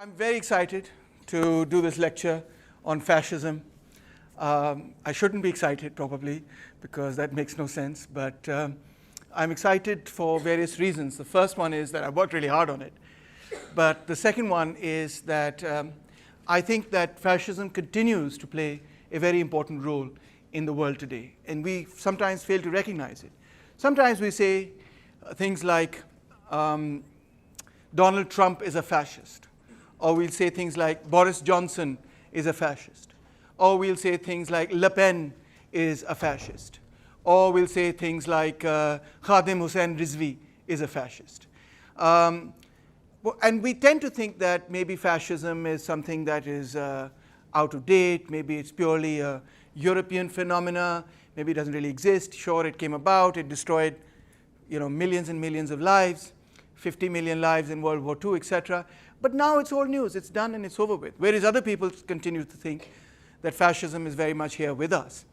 I'm very excited to do this lecture on fascism. I shouldn't be excited probably because that makes no sense, but I'm excited for various reasons. The first one is that I worked really hard on it, but the second one is that I think that fascism continues to play a very important role in the world today, and we sometimes fail to recognize it. Sometimes we say things like Donald Trump is a fascist, or we'll say things like Boris Johnson is a fascist, or we'll say things like Le Pen is a fascist, or we'll say things like Khadim Hussein Rizvi is a fascist. And we tend to think that maybe fascism is something that is out of date, maybe it's purely a European phenomena, maybe it doesn't really exist. Sure, it came about, it destroyed millions and millions of lives, 50 million lives in World War II, etc. But now it's old news, it's done and it's over with. Whereas other people continue to think that fascism is very much here with us.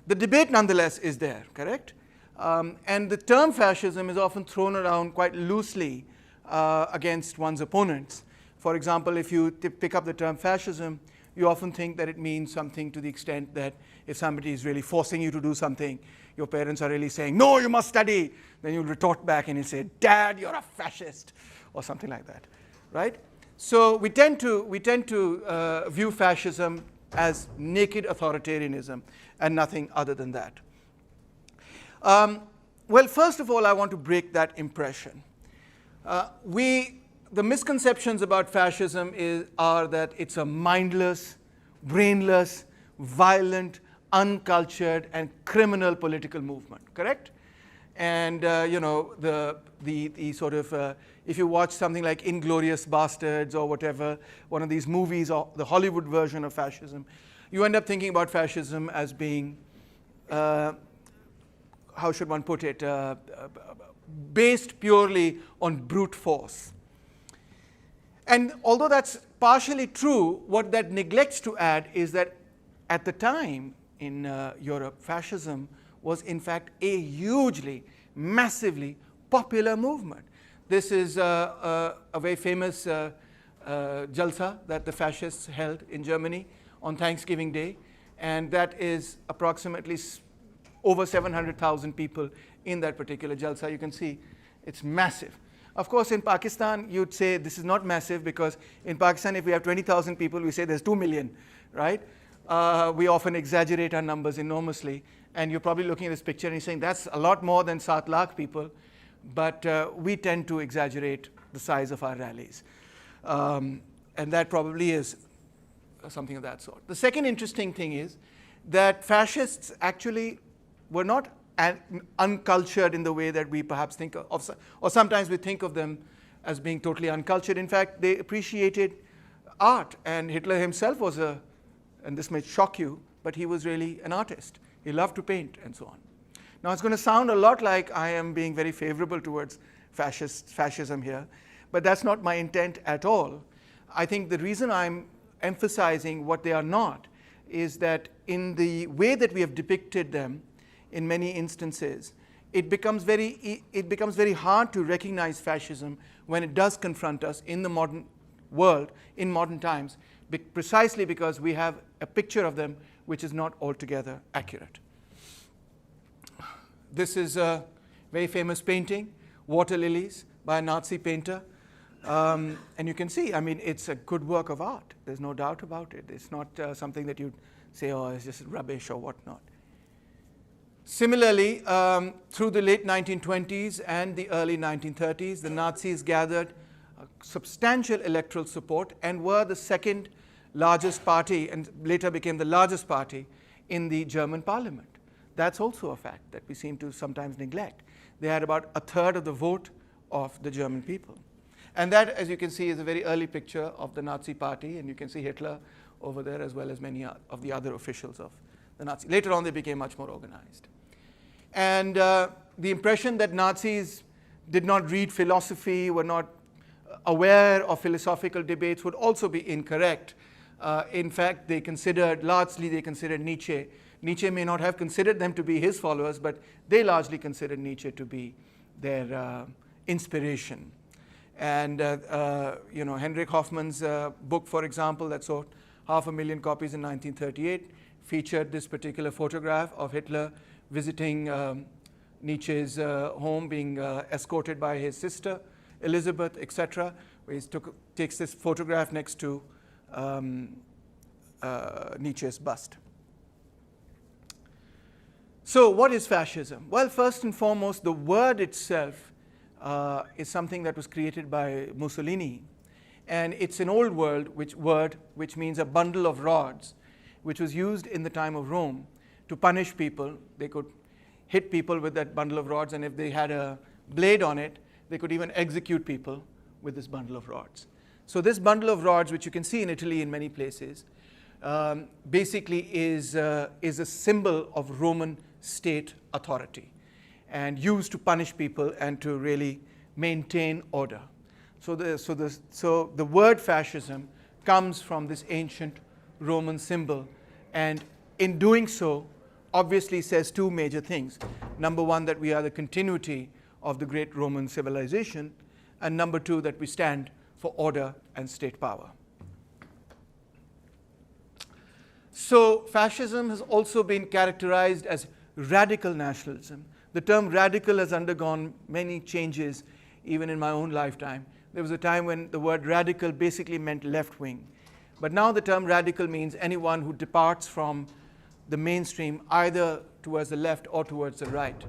The debate nonetheless is there, correct? And the term fascism is often thrown around quite loosely against one's opponents. For example, if you pick up the term fascism, you often think that it means something to the extent that if somebody is really forcing you to do something, your parents are really saying, no, you must study. Then you'll retort back and you say, Dad, you're a fascist, or something like that, right? So we tend to view fascism as naked authoritarianism and nothing other than that. Well, first of all, I want to break that impression. The misconceptions about fascism are that it's a mindless, brainless, violent, uncultured, and criminal political movement, correct? And the sort of, if you watch something like Inglourious Bastards or whatever, one of these movies or the Hollywood version of fascism, you end up thinking about fascism as being, how should one put it, based purely on brute force. And although that's partially true, what that neglects to add is that at the time in Europe, fascism was in fact a hugely, massively popular movement. This is a very famous jalsa that the fascists held in Germany on Thanksgiving Day, and that is approximately over 700,000 people in that particular jalsa. You can see it's massive. Of course, in Pakistan, you'd say this is not massive because in Pakistan, if we have 20,000 people, we say there's 2 million, right? We often exaggerate our numbers enormously. And you're probably looking at this picture and you're saying that's a lot more than 7 lakh people. But we tend to exaggerate the size of our rallies. And that probably is something of that sort. The second interesting thing is that fascists actually were not uncultured in the way that we perhaps think of, or sometimes we think of them as being totally uncultured. In fact, they appreciated art, and Hitler himself was and this may shock you, but he was really an artist. He loved to paint and so on. Now it's going to sound a lot like I am being very favorable towards fascism here, but that's not my intent at all. I think the reason I'm emphasizing what they are not is that in the way that we have depicted them, in many instances, it becomes very hard to recognize fascism when it does confront us in the modern world, in modern times, precisely because we have a picture of them which is not altogether accurate. This is a very famous painting, Water Lilies, by a Nazi painter. And you can see, I mean, it's a good work of art. There's no doubt about it. It's not something that you'd say, oh, it's just rubbish or whatnot. Similarly, through the late 1920s and the early 1930s, the Nazis gathered substantial electoral support and were the second largest party and later became the largest party in the German parliament. That's also a fact that we seem to sometimes neglect. They had about 1/3 of the vote of the German people. And that, as you can see, is a very early picture of the Nazi party, and you can see Hitler over there as well as many of the other officials of the Nazis. Later on, they became much more organized. And the impression that Nazis did not read philosophy, were not aware of philosophical debates would also be incorrect. In fact, largely they considered Nietzsche. Nietzsche may not have considered them to be his followers, but they largely considered Nietzsche to be their inspiration. And Henrik Hoffmann's book, for example, that sold 500,000 copies in 1938, featured this particular photograph of Hitler visiting Nietzsche's home, being escorted by his sister, Elizabeth, etc. Where he takes this photograph next to Nietzsche's bust. So what is fascism? Well, first and foremost, the word itself is something that was created by Mussolini. And it's an old word which means a bundle of rods, which was used in the time of Rome to punish people. They could hit people with that bundle of rods, and if they had a blade on it, they could even execute people with this bundle of rods. So this bundle of rods, which you can see in Italy in many places, basically is a symbol of Roman state authority and used to punish people and to really maintain order. So the word fascism comes from this ancient Roman symbol, and in doing so, obviously says two major things. Number one, that we are the continuity of the great Roman civilization, and number two, that we stand for order and state power. So fascism has also been characterized as radical nationalism. The term radical has undergone many changes, even in my own lifetime. There was a time when the word radical basically meant left wing. But now the term radical means anyone who departs from the mainstream, either towards the left or towards the right.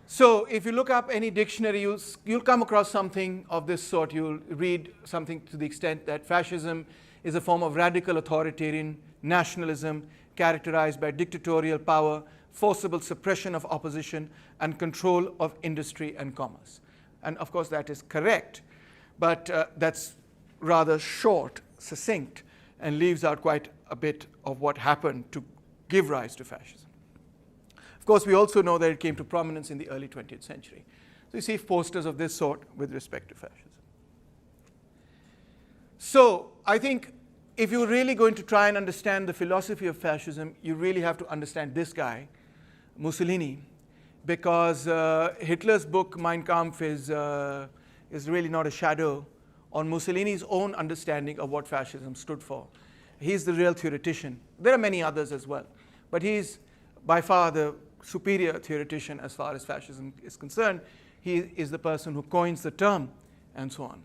So if you look up any dictionary, you'll come across something of this sort. You'll read something to the extent that fascism is a form of radical authoritarian nationalism characterized by dictatorial power, forcible suppression of opposition, and control of industry and commerce. And of course that is correct, but that's rather short, succinct, and leaves out quite a bit of what happened to give rise to fascism. Of course, we also know that it came to prominence in the early 20th century. So you see posters of this sort with respect to fascism. So I think if you're really going to try and understand the philosophy of fascism, you really have to understand this guy, Mussolini, because Hitler's book, Mein Kampf, is really not a shadow on Mussolini's own understanding of what fascism stood for. He's the real theoretician. There are many others as well, but he's by far the superior theoretician as far as fascism is concerned. He is the person who coins the term and so on.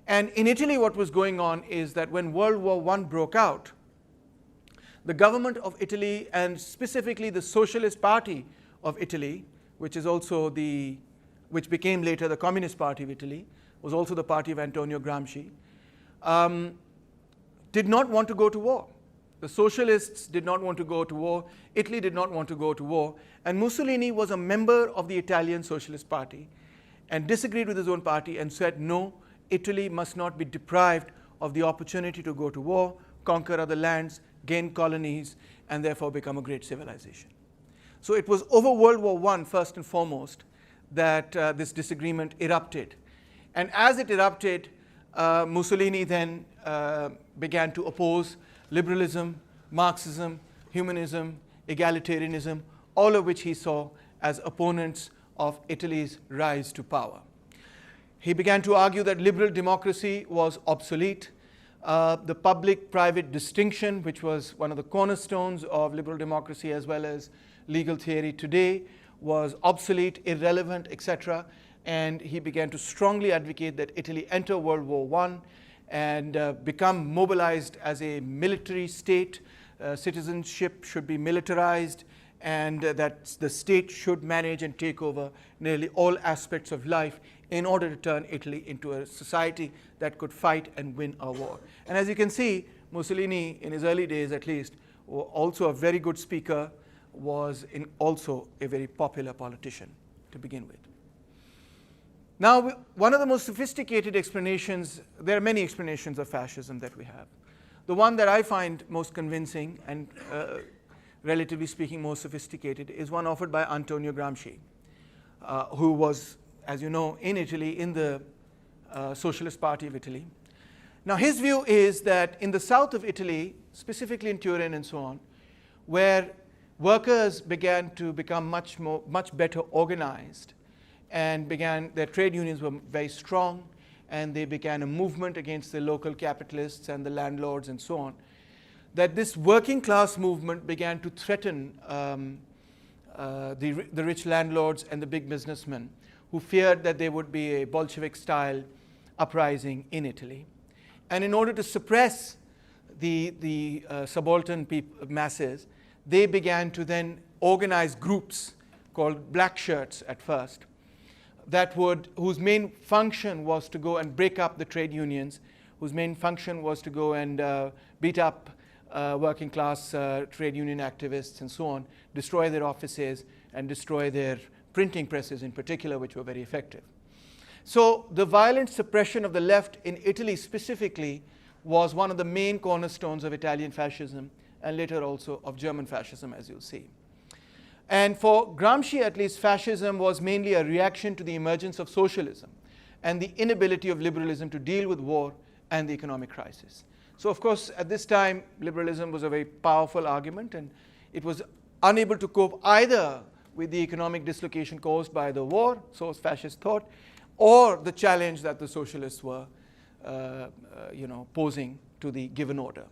And in Italy, what was going on is that when World War I broke out, the government of Italy, and specifically the Socialist Party of Italy, which became later the Communist Party of Italy, was also the party of Antonio Gramsci, did not want to go to war. The socialists did not want to go to war. Italy did not want to go to war. And Mussolini was a member of the Italian Socialist Party and disagreed with his own party and said, no, Italy must not be deprived of the opportunity to go to war, conquer other lands, gain colonies, and therefore become a great civilization. So it was over World War I, first and foremost, that this disagreement erupted. And as it erupted, Mussolini then began to oppose liberalism, Marxism, humanism, egalitarianism, all of which he saw as opponents of Italy's rise to power. He began to argue that liberal democracy was obsolete. The public-private distinction, which was one of the cornerstones of liberal democracy as well as legal theory today, was obsolete, irrelevant, etc. And he began to strongly advocate that Italy enter World War I and become mobilized as a military state. Citizenship should be militarized, and that the state should manage and take over nearly all aspects of life in order to turn Italy into a society that could fight and win a war. And as you can see, Mussolini, in his early days at least, also a very good speaker, was also a very popular politician to begin with. Now, one of the most sophisticated explanations, there are many explanations of fascism that we have. The one that I find most convincing and relatively speaking most sophisticated is one offered by Antonio Gramsci, who was, as you know, in Italy, in the Socialist Party of Italy. Now, his view is that in the south of Italy, specifically in Turin and so on, where workers began to become much better organized, and their trade unions were very strong, and they began a movement against the local capitalists and the landlords and so on, that this working class movement began to threaten the rich landlords and the big businessmen, who feared that there would be a Bolshevik-style uprising in Italy. And in order to suppress the subaltern masses, they began to then organize groups called black shirts at first, whose main function was to go and break up the trade unions, whose main function was to go and beat up working class trade union activists and so on, destroy their offices and destroy their printing presses in particular, which were very effective. So the violent suppression of the left in Italy specifically was one of the main cornerstones of Italian fascism, and later also of German fascism, as you'll see. And for Gramsci, at least, fascism was mainly a reaction to the emergence of socialism and the inability of liberalism to deal with war and the economic crisis. So, of course, at this time, liberalism was a very powerful argument, and it was unable to cope either with the economic dislocation caused by the war, so fascist thought, or the challenge that the socialists were posing to the given order.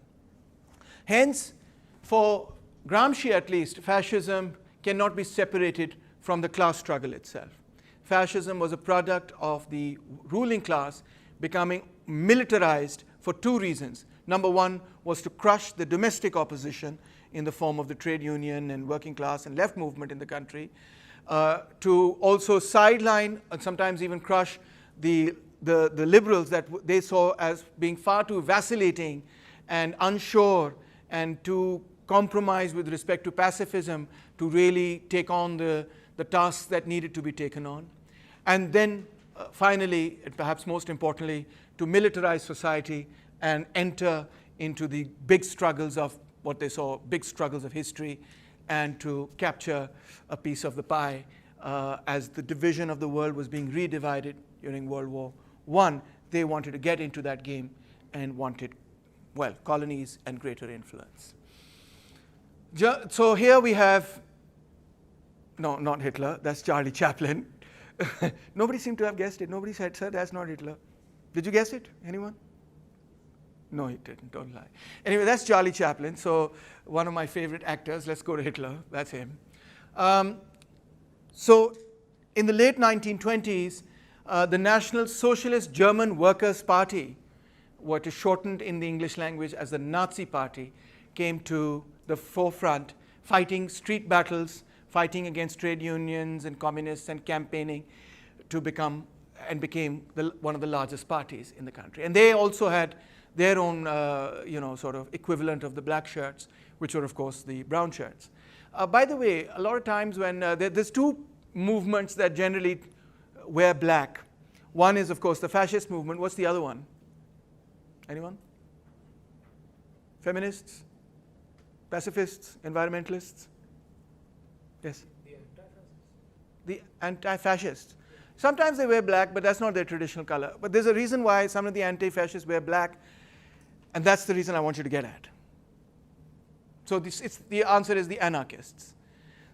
Hence, for Gramsci at least, fascism cannot be separated from the class struggle itself. Fascism was a product of the ruling class becoming militarized for two reasons. Number one was to crush the domestic opposition in the form of the trade union and working class and left movement in the country, to also sideline and sometimes even crush the liberals that they saw as being far too vacillating and unsure and to compromise with respect to pacifism to really take on the tasks that needed to be taken on. And then finally, and perhaps most importantly, to militarize society and enter into the big struggles of what they saw, big struggles of history, and to capture a piece of the pie as the division of the world was being redivided during World War I. They wanted to get into that game and wanted, well, colonies and greater influence. So here we have, no, not Hitler, that's Charlie Chaplin. Nobody seemed to have guessed it. Nobody said, sir, that's not Hitler. Did you guess it? Anyone? No, he didn't, don't lie. Anyway, that's Charlie Chaplin, so one of my favorite actors. Let's go to Hitler, that's him. So in the late 1920s, the National Socialist German Workers' Party, what is shortened in the English language as the Nazi Party, came to the forefront, fighting street battles, fighting against trade unions and communists and campaigning to become and became one of the largest parties in the country. And they also had their own sort of equivalent of the black shirts, which were, of course, the brown shirts. By the way, a lot of times when there's two movements that generally wear black. One is, of course, the fascist movement. What's the other one? Anyone? Feminists? Pacifists? Environmentalists? Yes? The anti-fascists. Sometimes they wear black, but that's not their traditional color. But there's a reason why some of the anti-fascists wear black, and that's the reason I want you to get at. So the answer is the anarchists.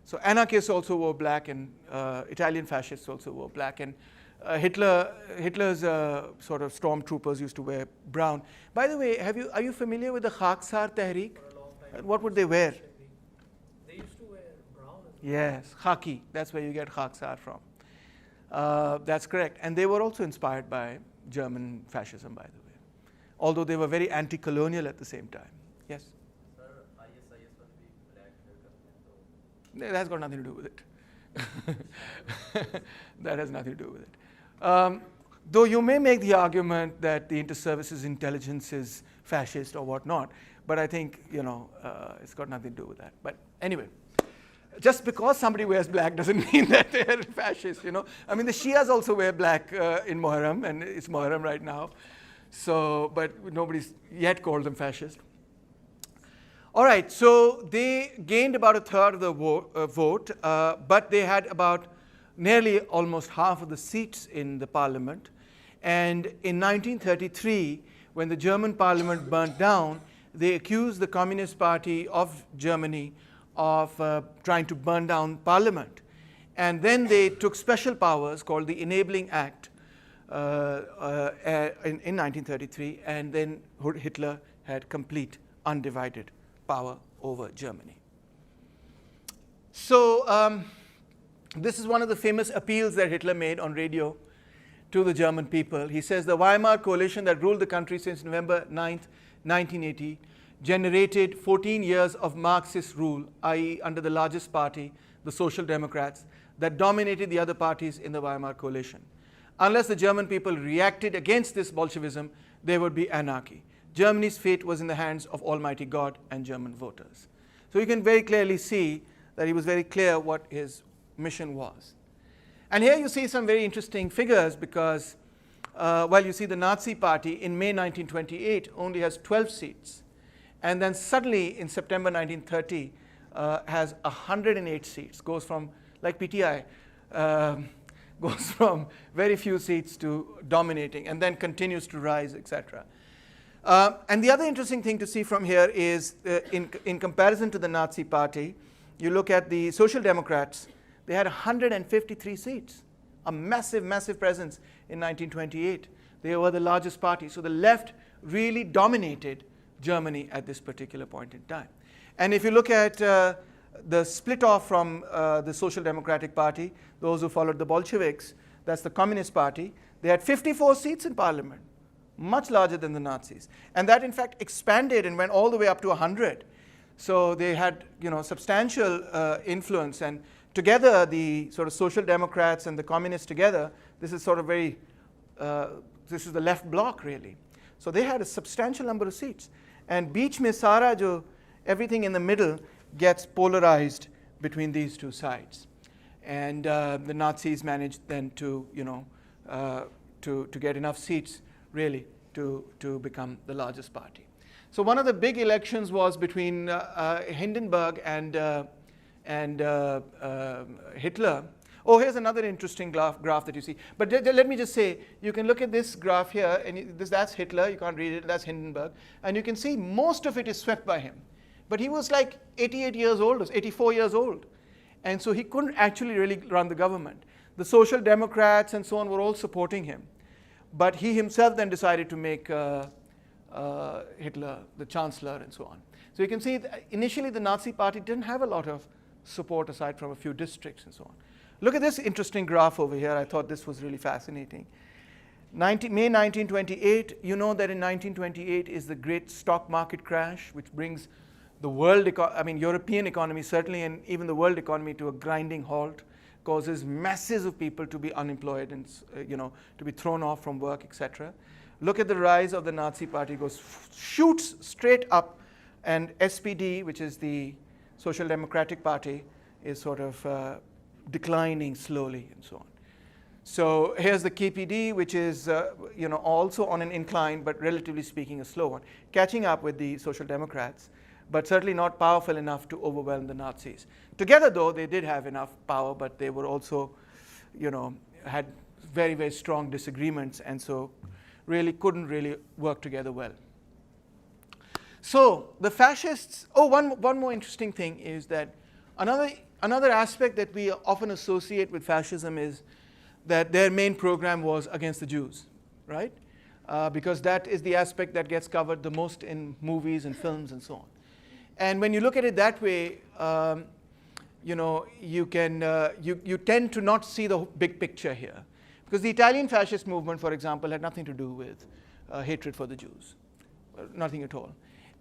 So anarchists also wore black, and Italian fascists also wore black, and Hitler's sort of stormtroopers used to wear brown. By the way, are you familiar with the Khaksar Tehreek? What would they wear? They used to wear brown. Yes, khaki. That's where you get Khaksar from. That's correct. And they were also inspired by German fascism, by the way, although they were very anti-colonial at the same time. Yes? Sir, ISIS will be black haircut. That's got nothing to do with it. That has nothing to do with it. Though you may make the argument that the inter-services intelligence is fascist or whatnot, but I think, it's got nothing to do with that. But anyway, just because somebody wears black doesn't mean that they're fascist, I mean, the Shias also wear black in Muharram, and it's Muharram right now. So, but nobody's yet called them fascist. All right, so they gained about a third of the vote, but they had about nearly almost half of the seats in the parliament. And in 1933, when the German parliament burnt down, they accused the Communist Party of Germany of trying to burn down parliament. And then they took special powers called the Enabling Act in 1933, and then Hitler had complete undivided power over Germany. So this is one of the famous appeals that Hitler made on radio to the German people. He says the Weimar coalition that ruled the country since November 9th, 1980 generated 14 years of Marxist rule, i.e. under the largest party, the Social Democrats, that dominated the other parties in the Weimar coalition. Unless the German people reacted against this Bolshevism, there would be anarchy. Germany's fate was in the hands of Almighty God and German voters. So you can very clearly see that he was very clear what his mission was. And here you see some very interesting figures because while you see the Nazi Party in May 1928 only has 12 seats, and then suddenly in September 1930 has 108 seats, goes from, like PTI, goes from very few seats to dominating, and then continues to rise, etc. And the other interesting thing to see from here is in comparison to the Nazi Party, you look at the Social Democrats, they had 153 seats, a massive, massive presence in 1928. They were the largest party. So the left really dominated Germany at this particular point in time. And if you look at the split off from the Social Democratic Party, those who followed the Bolsheviks, that's the Communist Party, they had 54 seats in parliament, much larger than the Nazis. And that in fact expanded and went all the way up to 100. So they had, substantial influence, and together the sort of Social Democrats and the Communists together, this is sort of this is the left bloc really. So they had a substantial number of seats. And beech mein sara jo, everything in the middle gets polarized between these two sides. And the Nazis managed then to, to get enough seats really to become the largest party. So one of the big elections was between Hindenburg and Hitler. Oh, here's another interesting graph that you see. But let me just say, you can look at this graph here, and that's Hitler. You can't read it. That's Hindenburg. And you can see most of it is swept by him. But he was like 88 years old, or 84 years old. And so he couldn't actually really run the government. The Social Democrats and so on were all supporting him. But he himself then decided to make Hitler the chancellor and so on. So you can see that initially the Nazi Party didn't have a lot of support aside from a few districts and so on. Look at this interesting graph over here. I thought this was really fascinating. May 1928, you know that in 1928 is the great stock market crash, which brings the world, European economy certainly, and even the world economy to a grinding halt, causes masses of people to be unemployed and to be thrown off from work, etc. Look at the rise of the Nazi Party, shoots straight up, and SPD, which is the Social Democratic Party, is sort of declining slowly and so on. So here's the KPD, which is also on an incline, but relatively speaking a slow one, catching up with the Social Democrats, but certainly not powerful enough to overwhelm the Nazis. Together, though, they did have enough power, but they were also, had very, very strong disagreements, and so really couldn't really work together well. So the fascists, one more interesting thing is that another aspect that we often associate with fascism is that their main program was against the Jews, right? Because that is the aspect that gets covered the most in movies and films and so on. And when you look at it that way, you tend to not see the big picture here. Because the Italian fascist movement, for example, had nothing to do with hatred for the Jews, nothing at all.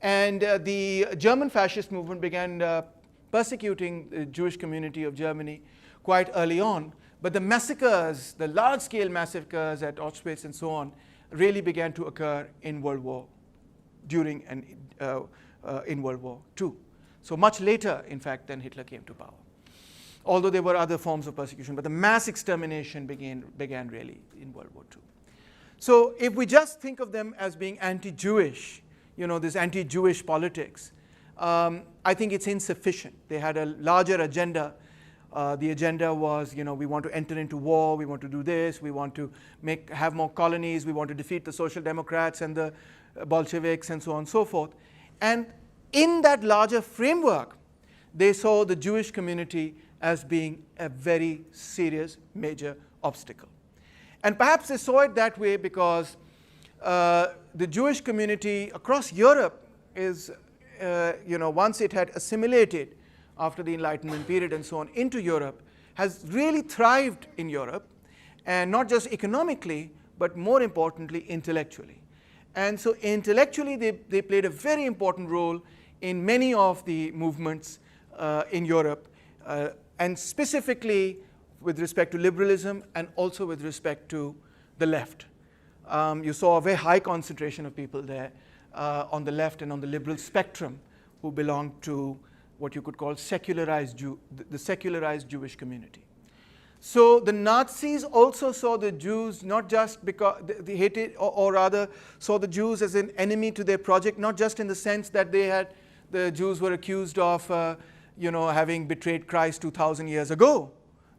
And the German fascist movement began persecuting the Jewish community of Germany quite early on. But the massacres, the large-scale massacres at Auschwitz and so on, really began to occur in World War, during and in World War II. So much later, in fact, than Hitler came to power. Although there were other forms of persecution, but the mass extermination began really in World War II. So if we just think of them as being anti-Jewish, this anti-Jewish politics, I think it's insufficient. They had a larger agenda. The agenda was, we want to enter into war, we want to do this, we want to have more colonies, we want to defeat the Social Democrats and the Bolsheviks and so on and so forth. And in that larger framework, they saw the Jewish community as being a very serious, major obstacle. And perhaps they saw it that way because the Jewish community across Europe is, once it had assimilated after the Enlightenment period and so on into Europe, has really thrived in Europe, and not just economically, but more importantly, intellectually. And so intellectually, they played a very important role in many of the movements in Europe, and specifically with respect to liberalism and also with respect to the left. You saw a very high concentration of people there on the left and on the liberal spectrum who belonged to what you could call the secularized Jewish community. So the Nazis also saw the Jews not just because they hated, or rather saw the Jews as an enemy to their project, not just in the sense that the Jews were accused of having betrayed Christ 2,000 years ago.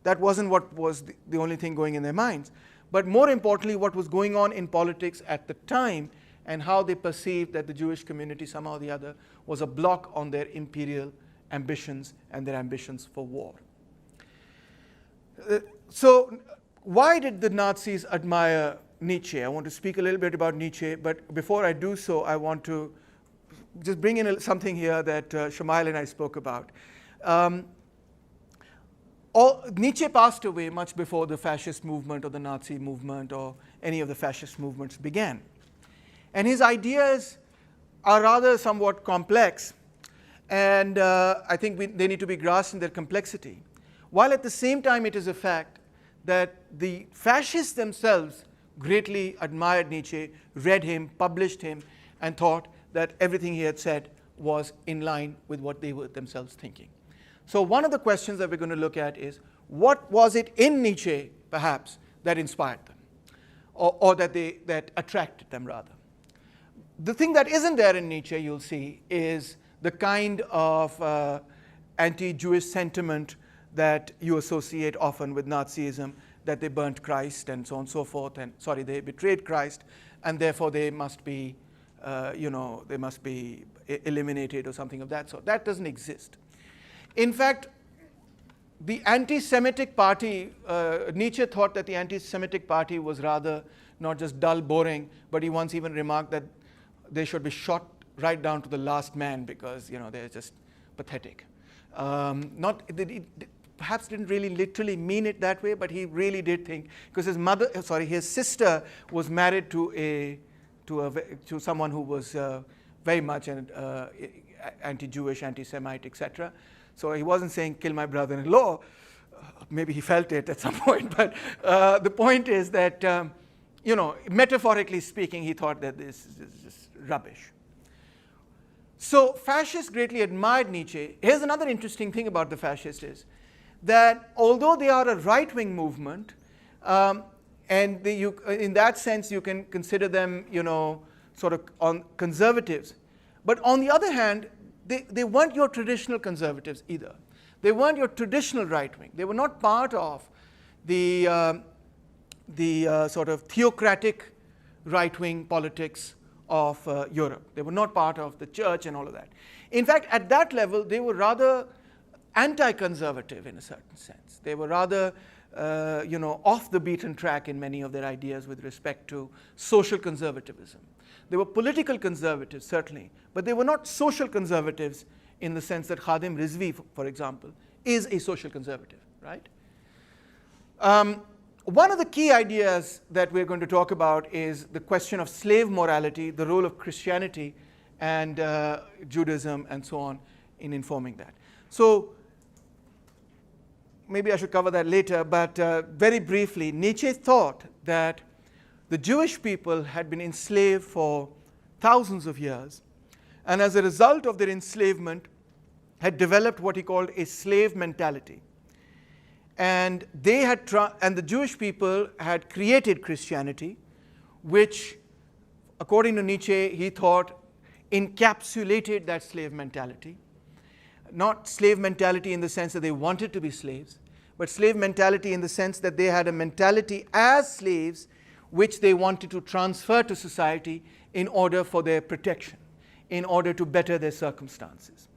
That wasn't what was the only thing going in their minds. But more importantly, what was going on in politics at the time and how they perceived that the Jewish community somehow or the other was a block on their imperial ambitions and their ambitions for war. So why did the Nazis admire Nietzsche? I want to speak a little bit about Nietzsche, but before I do so, I want to just bring in something here that Shamail and I spoke about. Nietzsche passed away much before the fascist movement or the Nazi movement or any of the fascist movements began. And his ideas are rather somewhat complex, and I think they need to be grasped in their complexity. While at the same time it is a fact that the fascists themselves greatly admired Nietzsche, read him, published him, and thought that everything he had said was in line with what they were themselves thinking. So one of the questions that we're going to look at is, what was it in Nietzsche, perhaps, that inspired them, or that attracted them, rather? The thing that isn't there in Nietzsche, you'll see, is the kind of anti-Jewish sentiment that you associate often with Nazism, that they burnt Christ and so on and so forth, and they betrayed Christ, and therefore they must be, they must be eliminated or something of that sort. That doesn't exist. In fact, the anti-Semitic party, Nietzsche thought that the anti-Semitic party was rather not just dull, boring, but he once even remarked that they should be shot right down to the last man because they're just pathetic. Perhaps didn't really literally mean it that way, but he really did think, because his sister was married to someone who was very much an anti-Jewish, anti-Semite, etc. So he wasn't saying kill my brother-in-law. Maybe he felt it at some point, but the point is that metaphorically speaking, he thought that this is just rubbish. So fascists greatly admired Nietzsche. Here's another interesting thing about the fascists is that although they are a right-wing movement, and in that sense you can consider them, sort of on conservatives, but on the other hand, they weren't your traditional conservatives either. They weren't your traditional right-wing. They were not part of the sort of theocratic right-wing politics of Europe. They were not part of the church and all of that. In fact, at that level, they were rather anti-conservative in a certain sense. They were rather, off the beaten track in many of their ideas with respect to social conservatism. They were political conservatives, certainly, but they were not social conservatives in the sense that Khadim Rizvi, for example, is a social conservative, right? One of the key ideas that we're going to talk about is the question of slave morality, the role of Christianity and Judaism and so on in informing that. So maybe I should cover that later, but very briefly, Nietzsche thought that the Jewish people had been enslaved for thousands of years, and as a result of their enslavement had developed what he called a slave mentality. And the Jewish people had created Christianity, which, according to Nietzsche, he thought encapsulated that slave mentality. Not slave mentality in the sense that they wanted to be slaves, but slave mentality in the sense that they had a mentality as slaves which they wanted to transfer to society in order for their protection, in order to better their circumstances.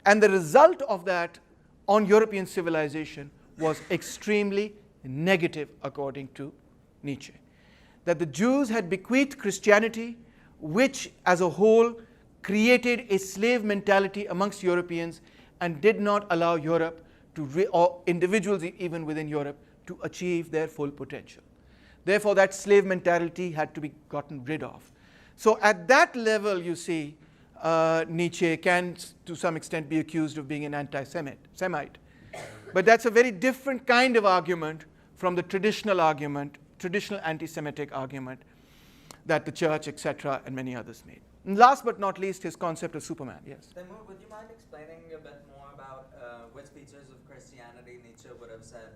And the result of that on European civilization was extremely negative, according to Nietzsche. That the Jews had bequeathed Christianity, which as a whole created a slave mentality amongst Europeans and did not allow Europe to, or individuals even within Europe, to achieve their full potential. Therefore, that slave mentality had to be gotten rid of. So at that level, you see, Nietzsche can, to some extent, be accused of being an anti-Semite. But that's a very different kind of argument from the traditional argument, traditional anti-Semitic argument that the church, etc., and many others made. And last but not least, his concept of Superman. Yes? Taimur, would you mind explaining a bit more about which features of Christianity Nietzsche would have said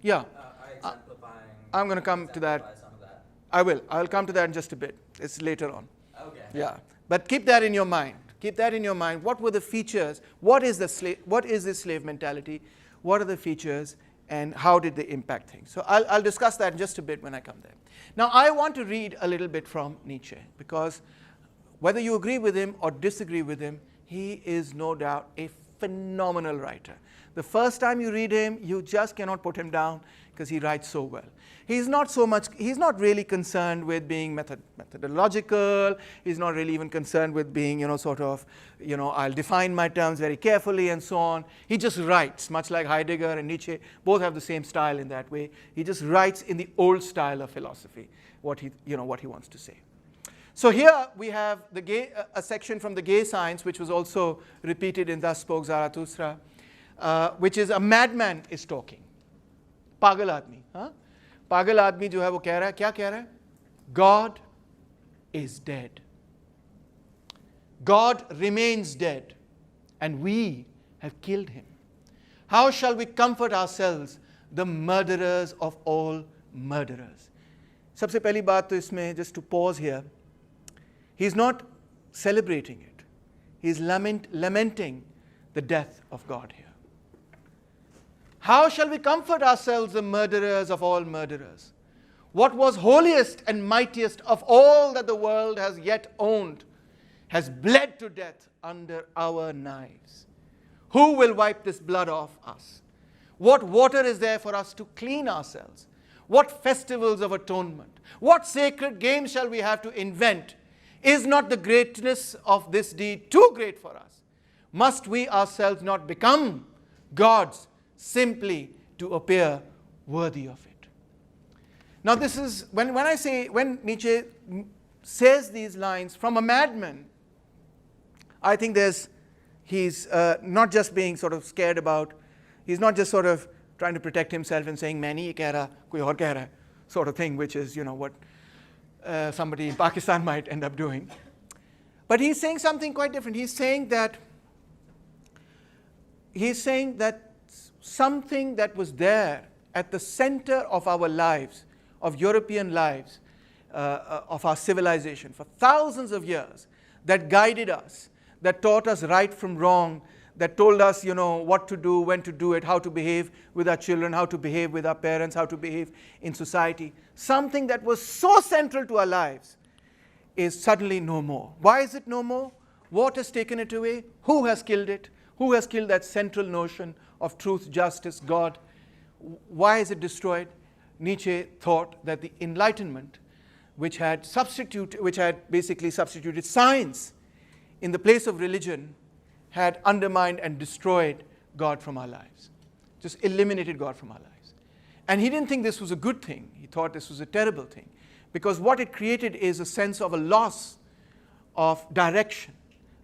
Yeah. are exemplifying? I'm going to come to that. Some of that? I will. I'll come to that in just a bit. It's later on. Okay. Yeah. But keep that in your mind. Keep that in your mind. What were the features? What is this slave mentality? What are the features? And how did they impact things? So I'll discuss that in just a bit when I come there. Now, I want to read a little bit from Nietzsche, because whether you agree with him or disagree with him, he is no doubt a phenomenal writer. The first time you read him, you just cannot put him down because he writes so well. He's not really concerned with being methodological. He's not really even concerned with being, I'll define my terms very carefully and so on. He just writes, much like Heidegger and Nietzsche, both have the same style in that way. He just writes in the old style of philosophy, what he wants to say. So here we have a section from the Gay Science, which was also repeated in Thus Spoke Zarathustra, which is a madman is talking. Pagal aadmi. Huh? Pagal aadmi jo hai wo keh raha hai, kya keh raha hai? God is dead. God remains dead, and we have killed him. How shall we comfort ourselves, the murderers of all murderers? Sabse pehli baat to isme, just to pause here, he's not celebrating it. He's lamenting the death of God here. How shall we comfort ourselves, the murderers of all murderers? What was holiest and mightiest of all that the world has yet owned has bled to death under our knives. Who will wipe this blood off us? What water is there for us to clean ourselves? What festivals of atonement? What sacred games shall we have to invent? Is not the greatness of this deed too great for us? Must we ourselves not become gods simply to appear worthy of it? Now this is, when Nietzsche says these lines from a madman, I think he's not just being sort of scared about, he's not just sort of trying to protect himself and saying, "Main nahi keh raha, koi aur keh raha," sort of thing, which is, what somebody in Pakistan might end up doing. But he's saying something quite different. He's saying that something that was there at the center of our lives, of European lives, of our civilization for thousands of years, that guided us, that taught us right from wrong, that told us, what to do, when to do it, how to behave with our children, how to behave with our parents, how to behave in society. Something that was so central to our lives is suddenly no more. Why is it no more? What has taken it away? Who has killed it? Who has killed that central notion of truth, justice, God? Why is it destroyed? Nietzsche thought that the Enlightenment, which had basically substituted science in the place of religion, had undermined and destroyed God from our lives, just eliminated God from our lives. And he didn't think this was a good thing. He thought this was a terrible thing, because what it created is a sense of a loss of direction,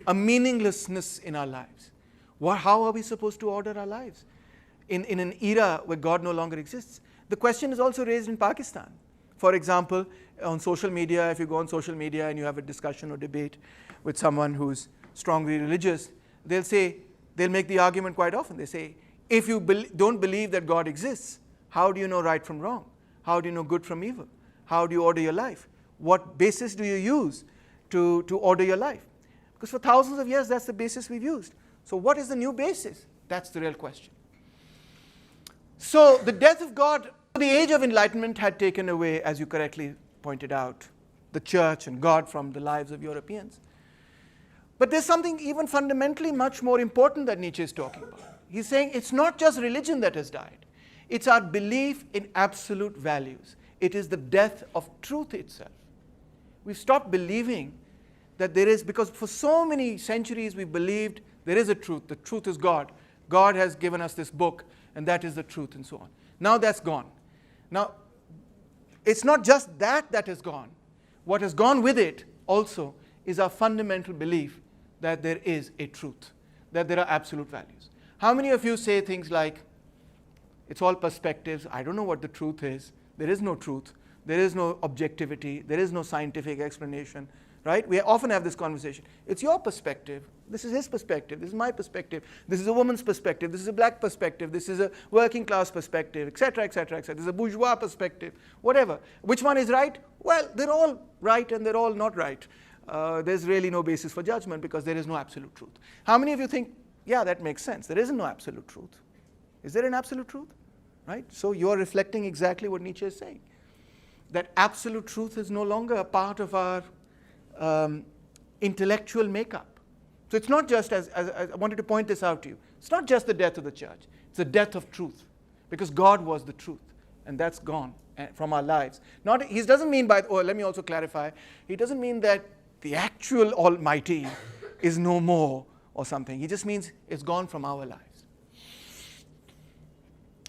a meaninglessness in our lives. How are we supposed to order our lives in an era where God no longer exists? The question is also raised in Pakistan. For example, on social media, if you go on social media and you have a discussion or debate with someone who's strongly religious, they'll make the argument quite often. They say, if you don't believe that God exists, how do you know right from wrong? How do you know good from evil? How do you order your life? What basis do you use to order your life? Because for thousands of years, that's the basis we've used. So what is the new basis? That's the real question. So the death of God, the age of enlightenment had taken away, as you correctly pointed out, the church and God from the lives of Europeans. But there's something even fundamentally much more important that Nietzsche is talking about. He's saying it's not just religion that has died. It's our belief in absolute values. It is the death of truth itself. We've stopped believing that there is, because for so many centuries we believed there is a truth. The truth is God. God has given us this book, and that is the truth, and so on. Now that's gone. Now, it's not just that has gone. What has gone with it also is our fundamental belief that there is a truth, that there are absolute values. How many of you say things like, it's all perspectives, I don't know what the truth is, there is no truth, there is no objectivity, there is no scientific explanation, right? We often have this conversation. It's your perspective, this is his perspective, this is my perspective, this is a woman's perspective, this is a black perspective, this is a working class perspective, etc., etc., etc. This is a bourgeois perspective, whatever. Which one is right? Well, they're all right and they're all not right. There's really no basis for judgment because there is no absolute truth. How many of you think, yeah, that makes sense, there isn't no absolute truth? Is there an absolute truth? Right? So you're reflecting exactly what Nietzsche is saying. That absolute truth is no longer a part of our intellectual makeup. So it's not just, as I wanted to point this out to you, it's not just the death of the church, it's the death of truth. Because God was the truth, and that's gone from our lives. He doesn't mean by, let me also clarify, he doesn't mean that the actual Almighty is no more or something. He just means it's gone from our lives.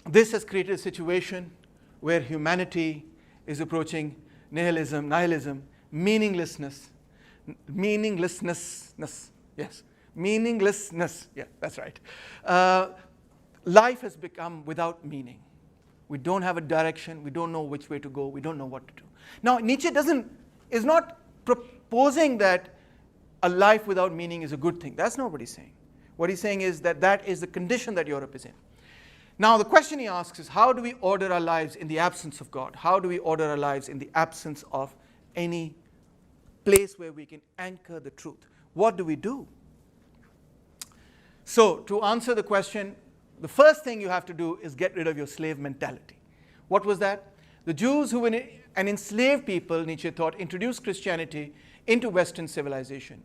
This has created a situation where humanity is approaching nihilism, meaninglessness, yes, meaninglessness, yeah, that's right. Life has become without meaning. We don't have a direction, we don't know which way to go, we don't know what to do. Now, Nietzsche is not proposing that a life without meaning is a good thing. That's not what he's saying. What he's saying is that that is the condition that Europe is in. Now, the question he asks is, how do we order our lives in the absence of God? How do we order our lives in the absence of any place where we can anchor the truth? What do we do? So, to answer the question, the first thing you have to do is get rid of your slave mentality. What was that? The Jews, who were an enslaved people, Nietzsche thought, introduced Christianity into Western civilization.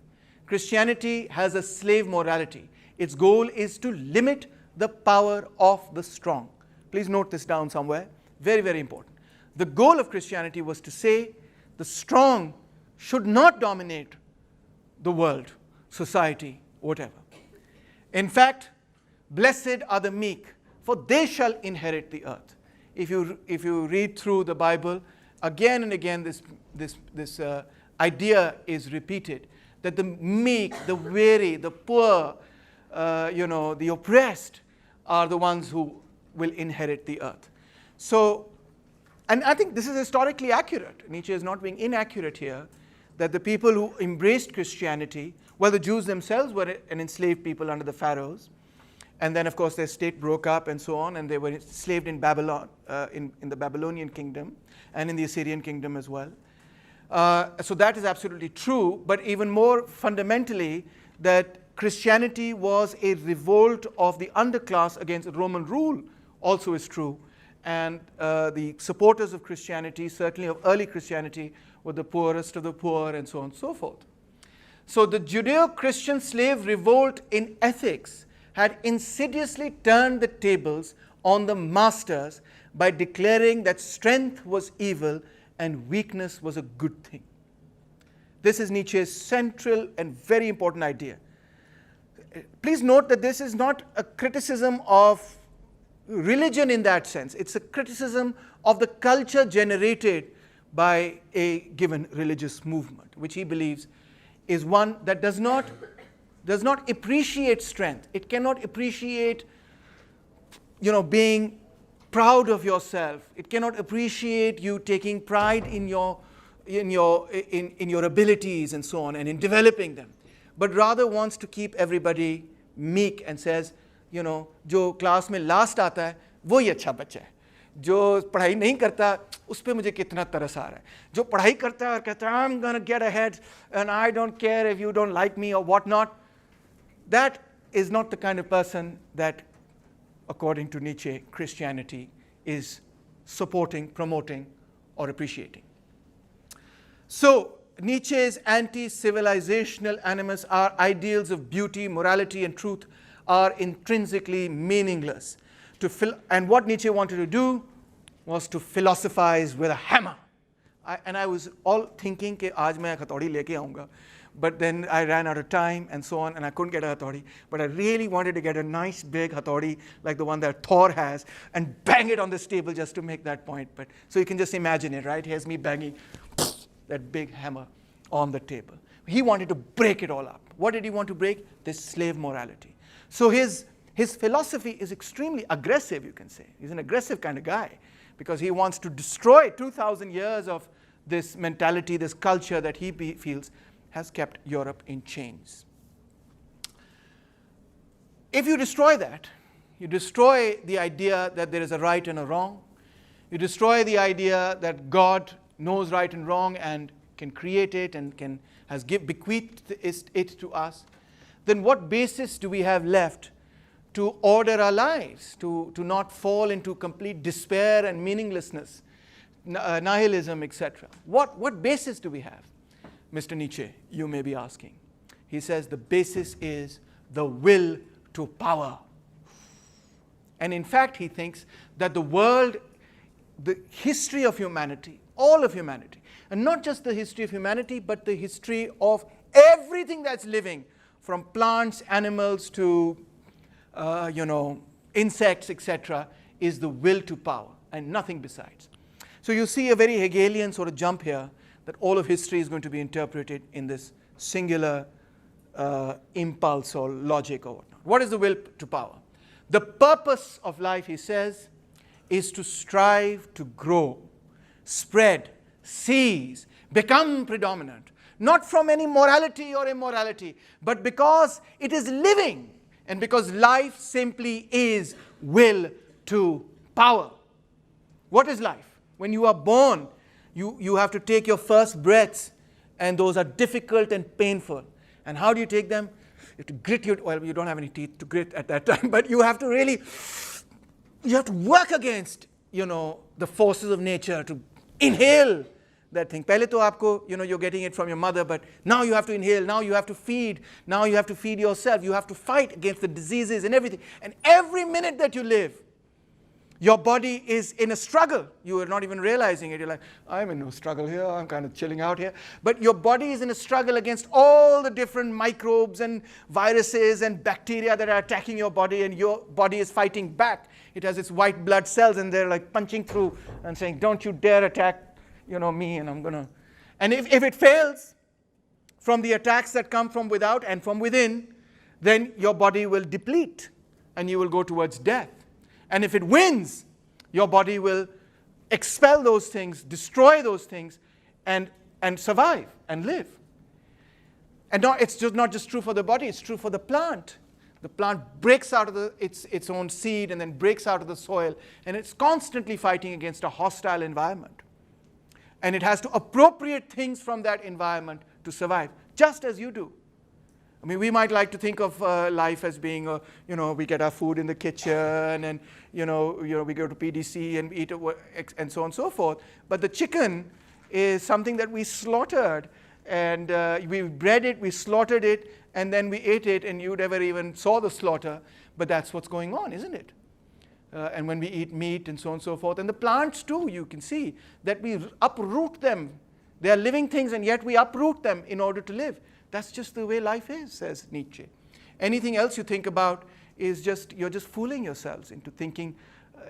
Christianity has a slave morality. Its goal is to limit the power of the strong. Please note this down somewhere. Very, very important. The goal of Christianity was to say the strong should not dominate the world, society, whatever. In fact, blessed are the meek, for they shall inherit the earth. If you read through the Bible, again and again this idea is repeated, that the meek, the weary, the poor, the oppressed are the ones who will inherit the earth. So, and I think this is historically accurate. Nietzsche is not being inaccurate here, that the people who embraced Christianity, well, the Jews themselves were an enslaved people under the pharaohs, and then of course their state broke up and so on, and they were enslaved in Babylon, in the Babylonian kingdom, and in the Assyrian kingdom as well. So that is absolutely true, but even more fundamentally, that Christianity was a revolt of the underclass against Roman rule also is true. And the supporters of Christianity, certainly of early Christianity, were the poorest of the poor and so on and so forth. So the Judeo-Christian slave revolt in ethics had insidiously turned the tables on the masters by declaring that strength was evil and weakness was a good thing. This is Nietzsche's central and very important idea. Please note that this is not a criticism of religion in that sense. It's a criticism of the culture generated by a given religious movement, which he believes is one that does not appreciate strength. It cannot appreciate, being proud of yourself. It cannot appreciate you taking pride in your abilities and so on, and in developing them, but rather wants to keep everybody meek and says, जो class में last आता है वो ही अच्छा बच्चा है, जो पढ़ाई नहीं करता उस पर मुझे कितना तरस आ रहा है, जो पढ़ाई करता है और कहता है I'm gonna get ahead and I don't care if you don't like me or what not, that is not the kind of person that, according to Nietzsche, Christianity is supporting, promoting, or appreciating. So Nietzsche's anti-civilizational animus, our ideals of beauty, morality, and truth are intrinsically meaningless. And what Nietzsche wanted to do was to philosophize with a hammer. And I was all thinking that aaj main hathaudi leke aaunga. But then I ran out of time and so on, and I couldn't get a hathaudi. But I really wanted to get a nice big hathaudi like the one that Thor has and bang it on this table just to make that point. But so you can just imagine it, right? Here's me banging that big hammer on the table. He wanted to break it all up. What did he want to break? This slave morality. So his philosophy is extremely aggressive, you can say. He's an aggressive kind of guy because he wants to destroy 2,000 years of this mentality, this culture that he feels has kept Europe in chains. If you destroy that, you destroy the idea that there is a right and a wrong. You destroy the idea that God knows right and wrong and can create it and has bequeathed it to us. Then what basis do we have left to order our lives, to not fall into complete despair and meaninglessness, nihilism, etc.? What basis do we have? Mr. Nietzsche, you may be asking. He says the basis is the will to power. And in fact, he thinks that the world, the history of humanity, all of humanity, and not just the history of humanity, but the history of everything that's living, from plants, animals to insects, etc., is the will to power and nothing besides. So you see a very Hegelian sort of jump here, that all of history is going to be interpreted in this singular impulse or logic or whatnot. What is the will to power? The purpose of life, he says, is to strive to grow, spread, seize, become predominant, not from any morality or immorality, but because it is living and because life simply is will to power. What is life? When you are born, you have to take your first breaths, and those are difficult and painful. And how do you take them? You have to grit your, well, you don't have any teeth to grit at that time, but you have to really, you have to work against, the forces of nature to inhale that thing. Pehle to aapko, you're getting it from your mother, but now you have to inhale, now you have to feed, now you have to feed yourself, you have to fight against the diseases and everything. And every minute that you live, your body is in a struggle. You are not even realizing it. You're like, I'm in no struggle here. I'm kind of chilling out here. But your body is in a struggle against all the different microbes and viruses and bacteria that are attacking your body, and your body is fighting back. It has its white blood cells, and they're like punching through and saying, don't you dare attack, me, and I'm going to. And if it fails from the attacks that come from without and from within, then your body will deplete, and you will go towards death. And if it wins, your body will expel those things, destroy those things, and survive and live. And it's just not just true for the body, it's true for the plant. The plant breaks out of its own seed and then breaks out of the soil, and it's constantly fighting against a hostile environment. And it has to appropriate things from that environment to survive, just as you do. I mean, we might like to think of life as being, we get our food in the kitchen, and we go to PDC and eat it, and so on and so forth. But the chicken is something that we slaughtered, and we bred it, we slaughtered it, and then we ate it, and you never even saw the slaughter. But that's what's going on, isn't it? And when we eat meat and so on and so forth, and the plants too, you can see that we uproot them. They are living things, and yet we uproot them in order to live. That's just the way life is, says Nietzsche. Anything else you think about is you're just fooling yourselves into thinking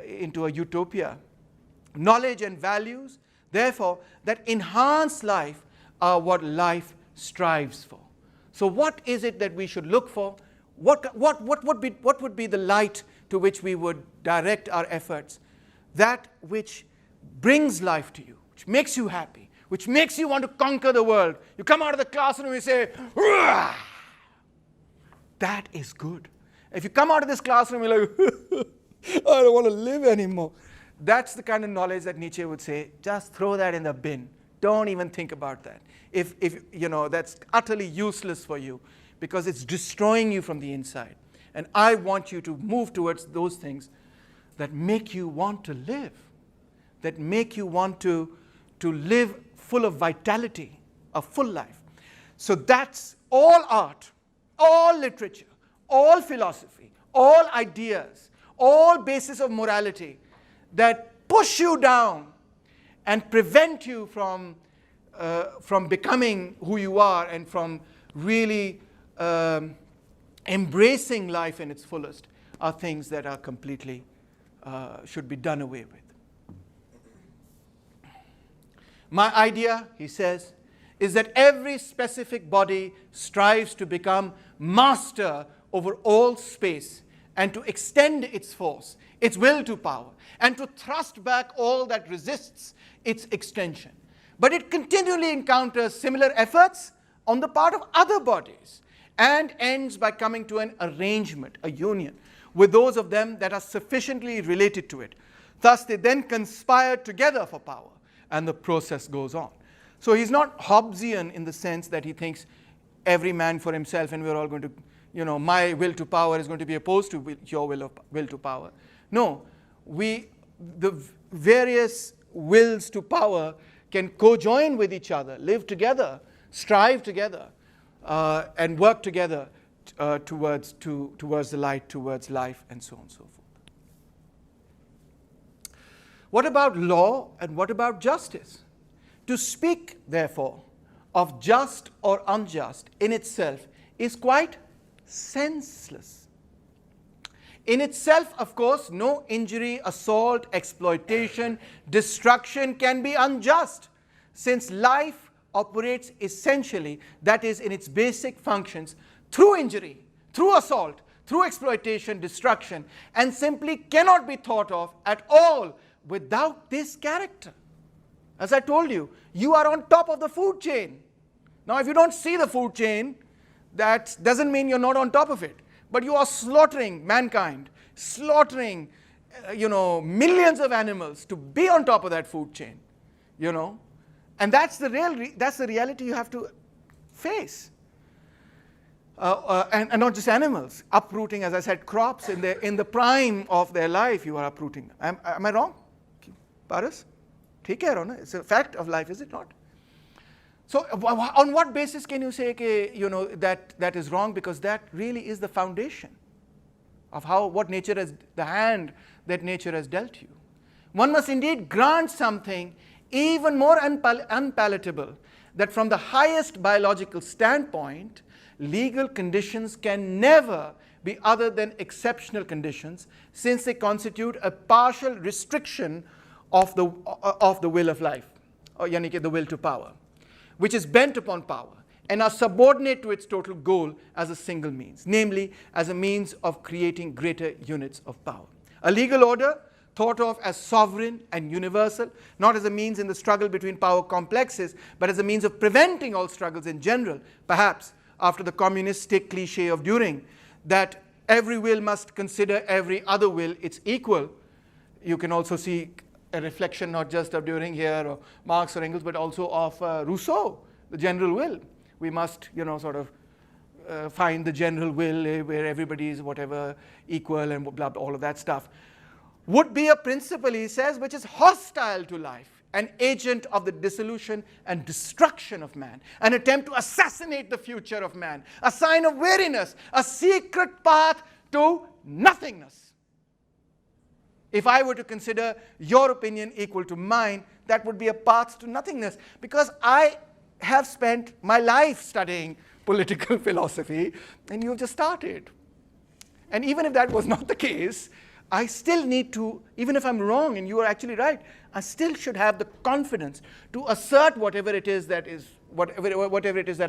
into a utopia. Knowledge and values, therefore, that enhance life are what life strives for. So what is it that we should look for? What would be the light to which we would direct our efforts? That which brings life to you, which makes you happy, which makes you want to conquer the world. You come out of the classroom and you say, "Rah!" That is good. If you come out of this classroom, you're like, I don't want to live anymore. That's the kind of knowledge that Nietzsche would say, just throw that in the bin. Don't even think about that. If that's utterly useless for you, because it's destroying you from the inside. And I want you to move towards those things that make you want to live, that make you want to live full of vitality, a full life. So that's all art, all literature, all philosophy, all ideas, all basis of morality that push you down and prevent you from becoming who you are and from really embracing life in its fullest are things that are completely should be done away with. My idea, he says, is that every specific body strives to become master over all space and to extend its force, its will to power, and to thrust back all that resists its extension. But it continually encounters similar efforts on the part of other bodies and ends by coming to an arrangement, a union, with those of them that are sufficiently related to it. Thus, they then conspire together for power, and the process goes on. So he's not Hobbesian in the sense that he thinks every man for himself and we're all going to, my will to power is going to be opposed to your will to power. No, the various wills to power can co-join with each other, live together, strive together, and work together towards the light, towards life, and so on and so forth. What about law and what about justice? To speak, therefore, of just or unjust in itself is quite senseless. In itself, of course, no injury, assault, exploitation, destruction can be unjust, since life operates essentially, that is, in its basic functions, through injury, through assault, through exploitation, destruction, and simply cannot be thought of at all without this character. As I told you, you are on top of the food chain. Now, if you don't see the food chain, that doesn't mean you're not on top of it. But you are slaughtering mankind, slaughtering, millions of animals to be on top of that food chain, And that's the reality you have to face. And not just animals, uprooting, as I said, crops in the prime of their life, you are uprooting them. Am I wrong? Paras? Take care, it's a fact of life, is it not? So on what basis can you say that is wrong? Because that really is the foundation of what nature has, the hand that nature has dealt you. One must indeed grant something even more unpalatable, that from the highest biological standpoint, legal conditions can never be other than exceptional conditions, since they constitute a partial restriction of the will of life, or the will to power, which is bent upon power and are subordinate to its total goal as a single means, namely as a means of creating greater units of power. A legal order thought of as sovereign and universal, not as a means in the struggle between power complexes, but as a means of preventing all struggles in general, perhaps after the communistic cliché of Düring, that every will must consider every other will its equal. You can also see a reflection not just of Düring here or Marx or Engels, but also of Rousseau, the general will. We must, find the general will where everybody is whatever equal and blah, blah, all of that stuff. Would be a principle, he says, which is hostile to life, an agent of the dissolution and destruction of man, an attempt to assassinate the future of man, a sign of weariness, a secret path to nothingness. If I were to consider your opinion equal to mine, that would be a path to nothingness, because I have spent my life studying political philosophy, and you've just started. And even if that was not the case, I still need to, even if I'm wrong and you are actually right, I still should have the confidence to assert whatever it is that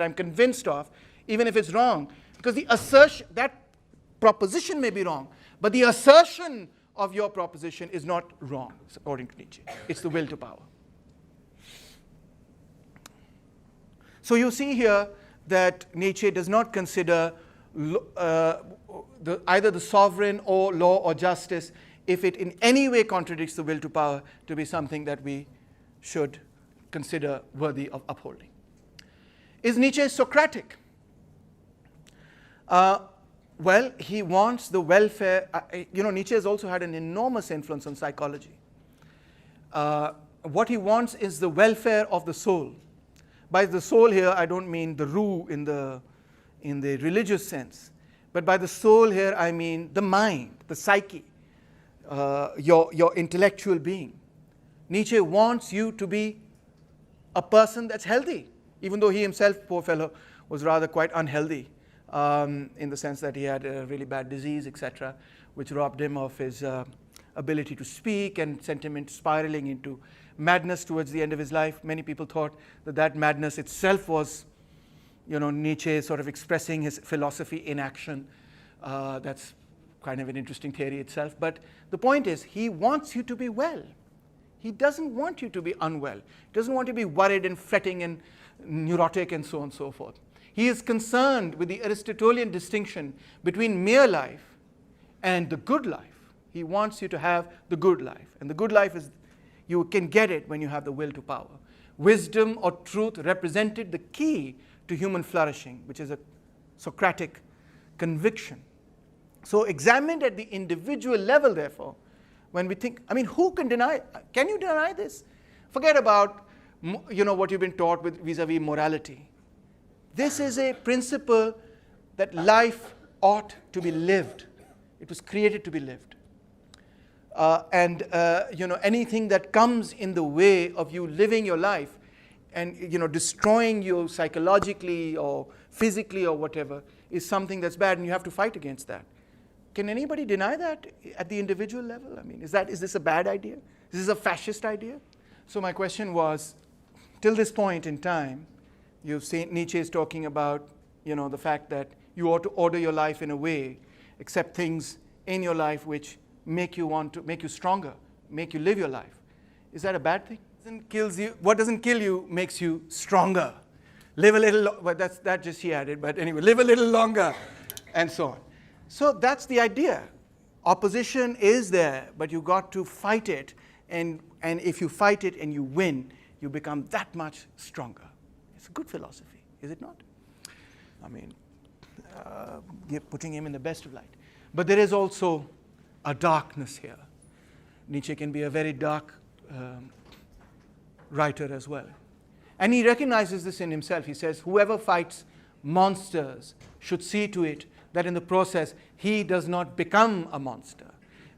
I'm convinced of, even if it's wrong. Because the assertion, that proposition may be wrong, but the assertion of your proposition is not wrong, according to Nietzsche. It's the will to power. So you see here that Nietzsche does not consider either the sovereign or law or justice, if it in any way contradicts the will to power, to be something that we should consider worthy of upholding. Is Nietzsche Socratic? Well, he wants the welfare. Nietzsche has also had an enormous influence on psychology. What he wants is the welfare of the soul, By the soul here, I don't mean the Ruh in the religious sense, but by the soul here, I mean the mind, the psyche, your intellectual being. Nietzsche wants you to be a person that's healthy, even though he himself, poor fellow, was rather quite unhealthy in the sense that he had a really bad disease, etc., which robbed him of his ability to speak and sent him into spiraling into madness towards the end of his life. Many people thought that madness itself was, Nietzsche sort of expressing his philosophy in action. That's kind of an interesting theory itself. But the point is, he wants you to be well. He doesn't want you to be unwell. He doesn't want you to be worried and fretting and neurotic and so on and so forth. He is concerned with the Aristotelian distinction between mere life and the good life. He wants you to have the good life. And the good life is, you can get it when you have the will to power. Wisdom or truth represented the key to human flourishing, which is a Socratic conviction. So examined at the individual level, therefore, when we think, who can deny, can you deny this? Forget about, what you've been taught with vis-a-vis morality. This is a principle that life ought to be lived. It was created to be lived. Anything that comes in the way of you living your life and, destroying you psychologically or physically or whatever is something that's bad, and you have to fight against that. Can anybody deny that at the individual level? Is this a bad idea? Is this a fascist idea? So my question was, till this point in time, you've seen Nietzsche is talking about, the fact that you ought to order your life in a way, accept things in your life which make you stronger, make you live your life. Is that a bad thing? What doesn't kill you makes you stronger. Live a little, but that just he added, but anyway, live a little longer, and so on. So that's the idea. Opposition is there, but you got to fight it, and if you fight it and you win, you become that much stronger. It's a good philosophy, is it not? You're putting him in the best of light. But there is also a darkness here. Nietzsche can be a very dark writer as well. And he recognizes this in himself. He says, whoever fights monsters should see to it that in the process he does not become a monster.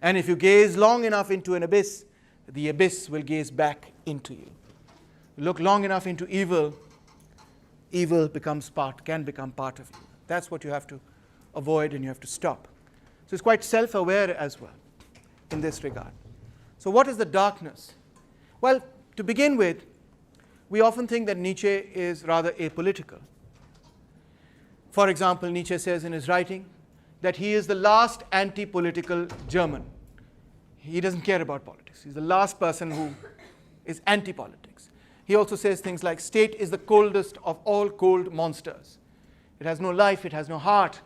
And if you gaze long enough into an abyss, the abyss will gaze back into you. Look long enough into evil, evil can become part of you. That's what you have to avoid and you have to stop. So it's quite self-aware as well in this regard. So what is the darkness? Well, to begin with, we often think that Nietzsche is rather apolitical. For example, Nietzsche says in his writing that he is the last anti-political German. He doesn't care about politics. He's the last person who is anti-politics. He also says things like, state is the coldest of all cold monsters. It has no life, it has no heart.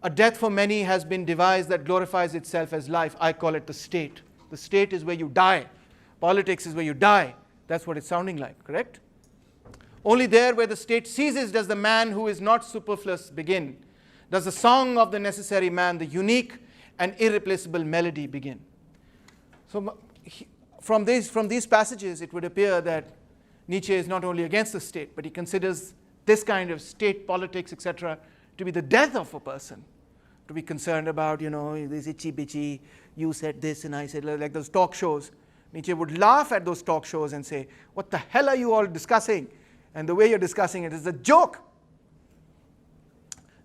A death for many has been devised that glorifies itself as life. I call it the state. The state is where you die. Politics is where you die. That's what it's sounding like, correct? Only there where the state ceases does the man who is not superfluous begin. Does the song of the necessary man, the unique and irreplaceable melody begin. So from these passages, it would appear that Nietzsche is not only against the state, but he considers this kind of state politics, etc., to be the death of a person. To be concerned about, this itchy-bitchy, you said this and I said, like those talk shows. Nietzsche would laugh at those talk shows and say, what the hell are you all discussing? And the way you're discussing it is a joke.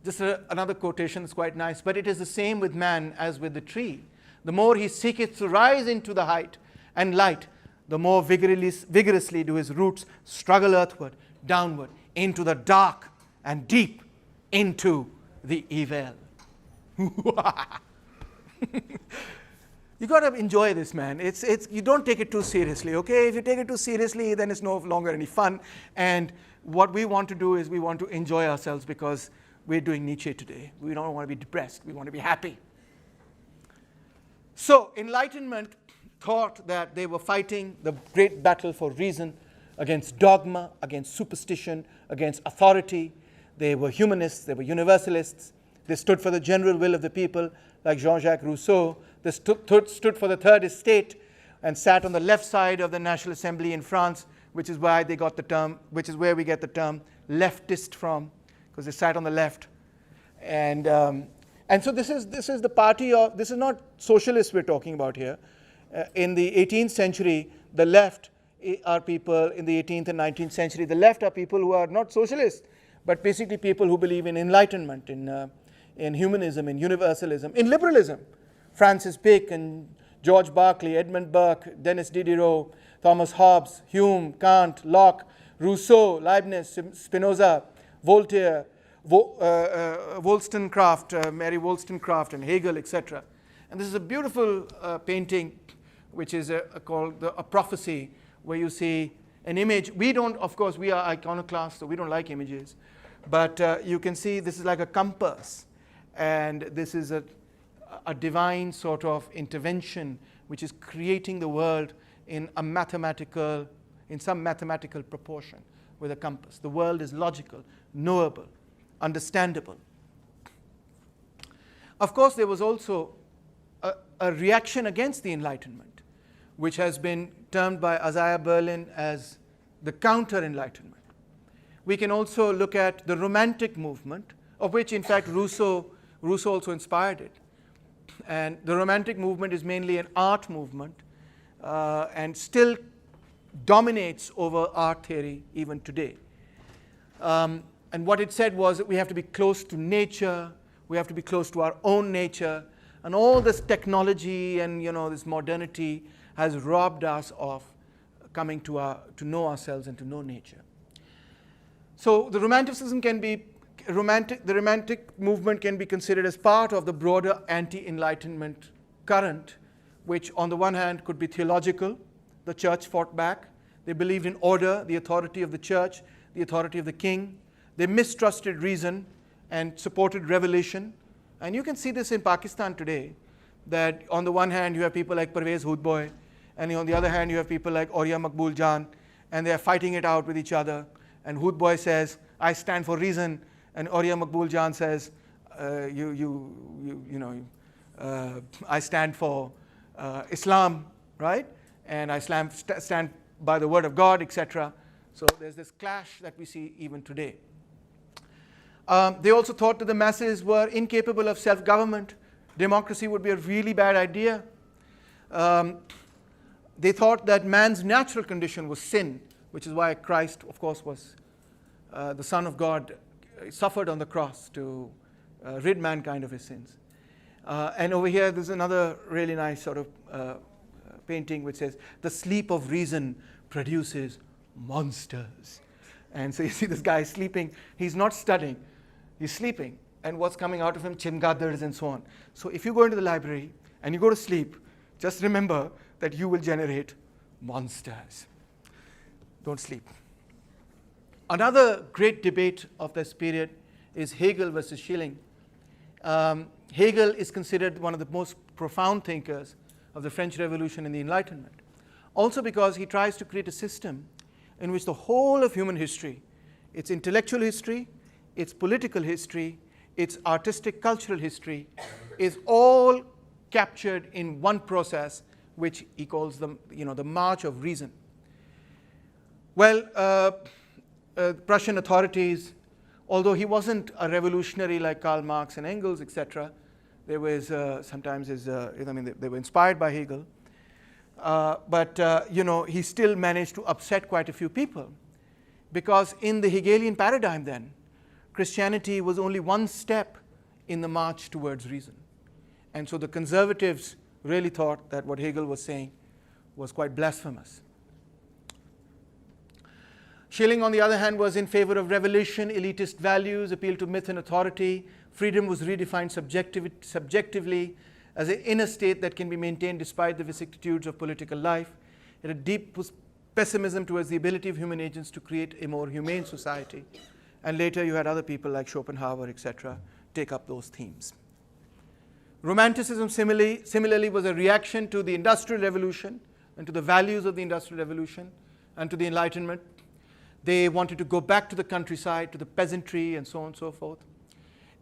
Just another quotation is quite nice. But it is the same with man as with the tree. The more he seeketh to rise into the height and light, the more vigorously do his roots struggle earthward, downward, into the dark and deep, into the evil. You got to enjoy this, man. You don't take it too seriously, okay? If you take it too seriously, then it's no longer any fun. And what we want to do is we want to enjoy ourselves because we're doing Nietzsche today. We don't want to be depressed. We want to be happy. So Enlightenment thought that they were fighting the great battle for reason against dogma, against superstition, against authority. They were humanists. They were universalists. They stood for the general will of the people, like Jean-Jacques Rousseau. They stood for the third estate and sat on the left side of the National Assembly in France which is why they got the term, which is where we get the term leftist from, because they sat on the left. And so this is the party of, this is not socialists we're talking about here. In the 18th century, the left are people, in the 18th and 19th century, the left are people who are not socialists, but basically people who believe in enlightenment, in humanism, in universalism, in liberalism. Francis Bacon, George Berkeley, Edmund Burke, Denis Diderot, Thomas Hobbes, Hume, Kant, Locke, Rousseau, Leibniz, Spinoza, Voltaire, Wollstonecraft, Mary Wollstonecraft, and Hegel, etc. And this is a beautiful painting, which is called a prophecy, where you see an image. We don't, of course, we are iconoclasts, so we don't like images. But you can see this is like a compass. And this is a divine sort of intervention, which is creating the world in a mathematical, in some mathematical proportion with a compass. The world is logical, knowable, understandable. Of course, there was also a reaction against the Enlightenment, which has been termed by Isaiah Berlin as the counter-enlightenment. We can also look at the Romantic movement, of which, in fact, Rousseau also inspired it. And the Romantic movement is mainly an art movement and still dominates over art theory even today. And what it said was that we have to be close to nature, we have to be close to our own nature, and all this technology and this modernity has robbed us of coming to know ourselves and to know nature. So the Romanticism can be the Romantic movement can be considered as part of the broader anti-Enlightenment current, which on the one hand could be theological. The church fought back. They believed in order, the authority of the church, the authority of the king. They mistrusted reason and supported revelation. And you can see this in Pakistan today, that on the one hand you have people like Parvez Hoodboy, and on the other hand you have people like Auria Maqbool Jan, and they are fighting it out with each other. And Hoodboy says, I stand for reason, and Auria Maqbool Jan says, I stand for Islam, right? And I stand by the word of God, etc. So there's this clash that we see even today. They also thought that the masses were incapable of self-government. Democracy would be a really bad idea. They thought that man's natural condition was sin, which is why Christ, of course, was the Son of God, suffered on the cross to rid mankind of his sins. And over here, there's another really nice sort of painting which says, the sleep of reason produces monsters. And so you see this guy sleeping. He's not studying. He's sleeping. And what's coming out of him? Chimgadars and so on. So if you go into the library and you go to sleep, just remember that you will generate monsters. Don't sleep. Another great debate of this period is Hegel versus Schelling. Hegel is considered one of the most profound thinkers of the French Revolution and the Enlightenment. Also because he tries to create a system in which the whole of human history, its intellectual history, its political history, its artistic cultural history, is all captured in one process, which he calls the march of reason. Well, Prussian authorities, although he wasn't a revolutionary like Karl Marx and Engels, etc., there was sometimes they were inspired by Hegel, but he still managed to upset quite a few people, because in the Hegelian paradigm then, Christianity was only one step in the march towards reason. And so the conservatives really thought that what Hegel was saying was quite blasphemous. Schelling, on the other hand, was in favor of revelation, elitist values, appeal to myth and authority. Freedom was redefined subjectively as an inner state that can be maintained despite the vicissitudes of political life. It had deep pessimism towards the ability of human agents to create a more humane society. And later you had other people like Schopenhauer, etc., take up those themes. Romanticism similarly was a reaction to the Industrial Revolution and to the values of the Industrial Revolution and to the Enlightenment. They wanted to go back to the countryside, to the peasantry, and so on and so forth.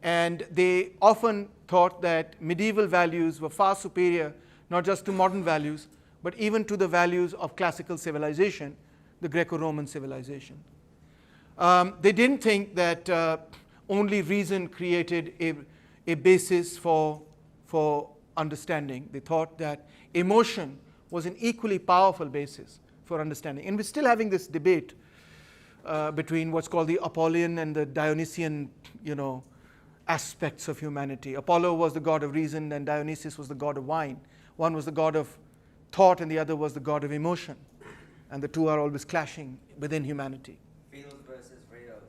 And they often thought that medieval values were far superior, not just to modern values, but even to the values of classical civilization, the Greco-Roman civilization. They didn't think that only reason created a basis for understanding. They thought that emotion was an equally powerful basis for understanding. And we're still having this debate between what's called the Apollonean and the Dionysian, aspects of humanity. Apollo was the god of reason, and Dionysus was the god of wine. One was the god of thought, and the other was the god of emotion. And the two are always clashing within humanity. Feels versus reals.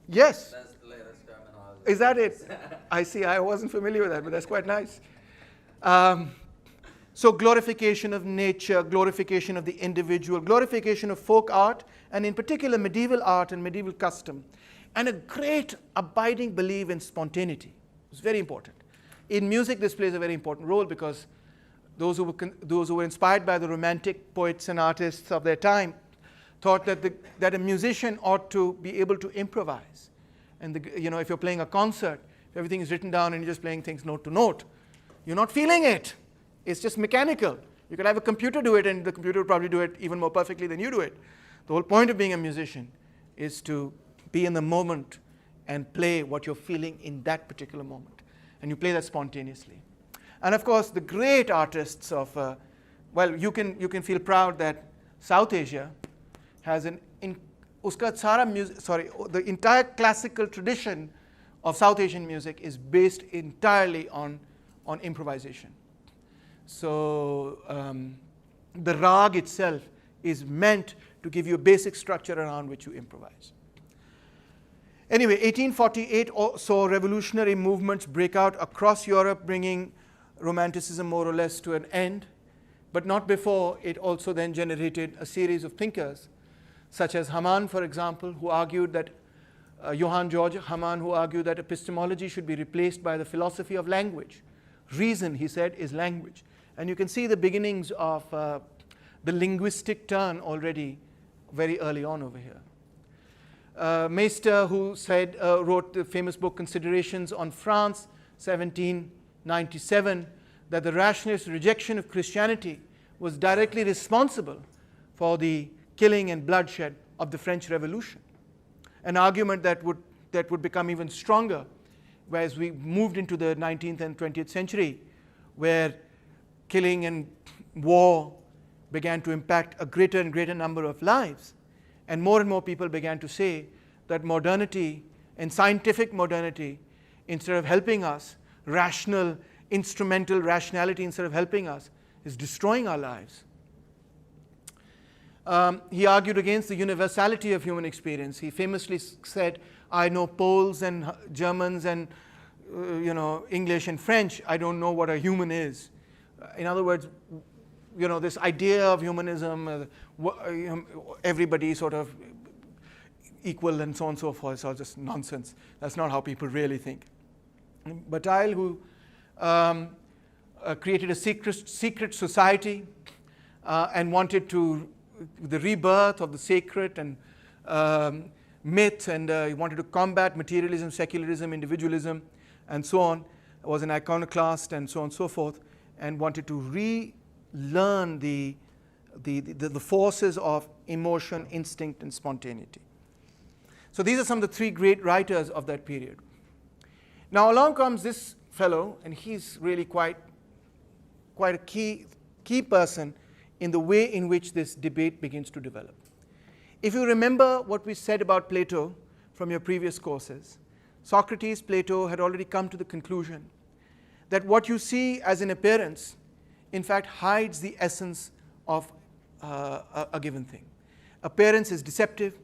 Yes. That's the latest terminology. Is that it? I see. I wasn't familiar with that, but that's quite nice. So glorification of nature, glorification of the individual, glorification of folk art, and in particular medieval art and medieval custom, and a great abiding belief in spontaneity. It's very important. In music, this plays a very important role because those who were inspired by the Romantic poets and artists of their time thought that a musician ought to be able to improvise. And if you're playing a concert, if everything is written down and you're just playing things note to note, you're not feeling it. It's just mechanical. You could have a computer do it, and the computer will probably do it even more perfectly than you do it. The whole point of being a musician is to be in the moment and play what you're feeling in that particular moment. And you play that spontaneously. And of course, the great artists of, you can feel proud that South Asia has the entire classical tradition of South Asian music is based entirely on improvisation. So the rag itself is meant to give you a basic structure around which you improvise. Anyway, 1848 saw revolutionary movements break out across Europe, bringing Romanticism more or less to an end, but not before it also then generated a series of thinkers, such as Rahman, for example, who argued that Johann Georg Rahman, who argued that epistemology should be replaced by the philosophy of language. Reason, he said, is language. And you can see the beginnings of the linguistic turn already very early on over here. Meister, who wrote the famous book Considerations on France, 1797, that the rationalist rejection of Christianity was directly responsible for the killing and bloodshed of the French Revolution. An argument that would become even stronger as we moved into the 19th and 20th century, where killing and war began to impact a greater and greater number of lives. And more people began to say that modernity and scientific modernity, instead of helping us, rational, instrumental rationality, instead of helping us, is destroying our lives. He argued against the universality of human experience. He famously said, I know Poles and Germans and English and French. I don't know what a human is. In other words, this idea of humanism, everybody sort of equal and so on and so forth, is all just nonsense. That's not how people really think. Bataille, who created a secret society and wanted the rebirth of the sacred and myth, and he wanted to combat materialism, secularism, individualism, and so on, was an iconoclast and so on and so forth, and wanted to relearn the forces of emotion, instinct, and spontaneity. So these are some of the three great writers of that period. Now along comes this fellow, and he's really quite a key person in the way in which this debate begins to develop. If you remember what we said about Plato from your previous courses, Socrates, Plato had already come to the conclusion that what you see as an appearance, in fact, hides the essence of a given thing. Appearance is deceptive.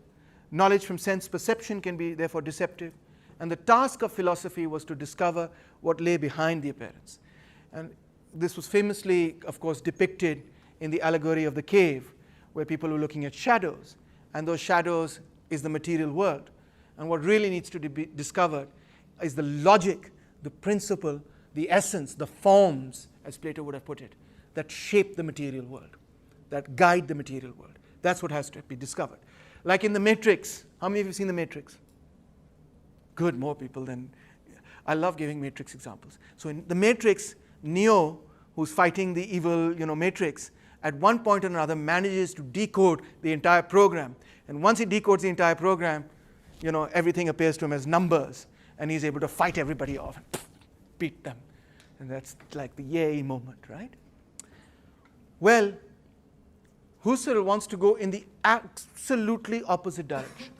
Knowledge from sense perception can be therefore deceptive. And the task of philosophy was to discover what lay behind the appearance. And this was famously, of course, depicted in the allegory of the cave, where people were looking at shadows. And those shadows is the material world. And what really needs to be discovered is the logic, the principle, the essence, the forms, as Plato would have put it, that shape the material world, that guide the material world. That's what has to be discovered. Like in The Matrix. How many of you have seen The Matrix? Good, more people than... I love giving Matrix examples. So in The Matrix, Neo, who's fighting the evil Matrix, at one point or another manages to decode the entire program. And once he decodes the entire program, everything appears to him as numbers, and he's able to fight everybody off and beat them. And that's like the yay moment, right? Well, Husserl wants to go in the absolutely opposite direction.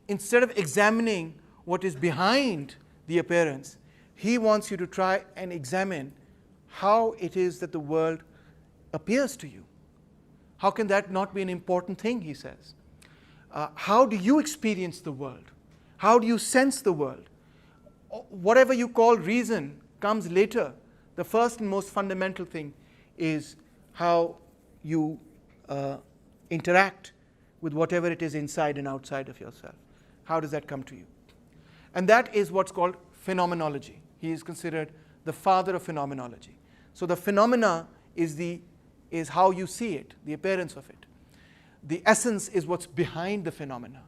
Instead of examining what is behind the appearance, he wants you to try and examine how it is that the world appears to you. How can that not be an important thing, he says. How do you experience the world? How do you sense the world? Whatever you call reason comes later. The first and most fundamental thing is how you interact with whatever it is inside and outside of yourself. How does that come to you? And that is what's called phenomenology. He is considered the father of phenomenology. So the phenomena is how you see it, the appearance of it. The essence is what's behind the phenomena,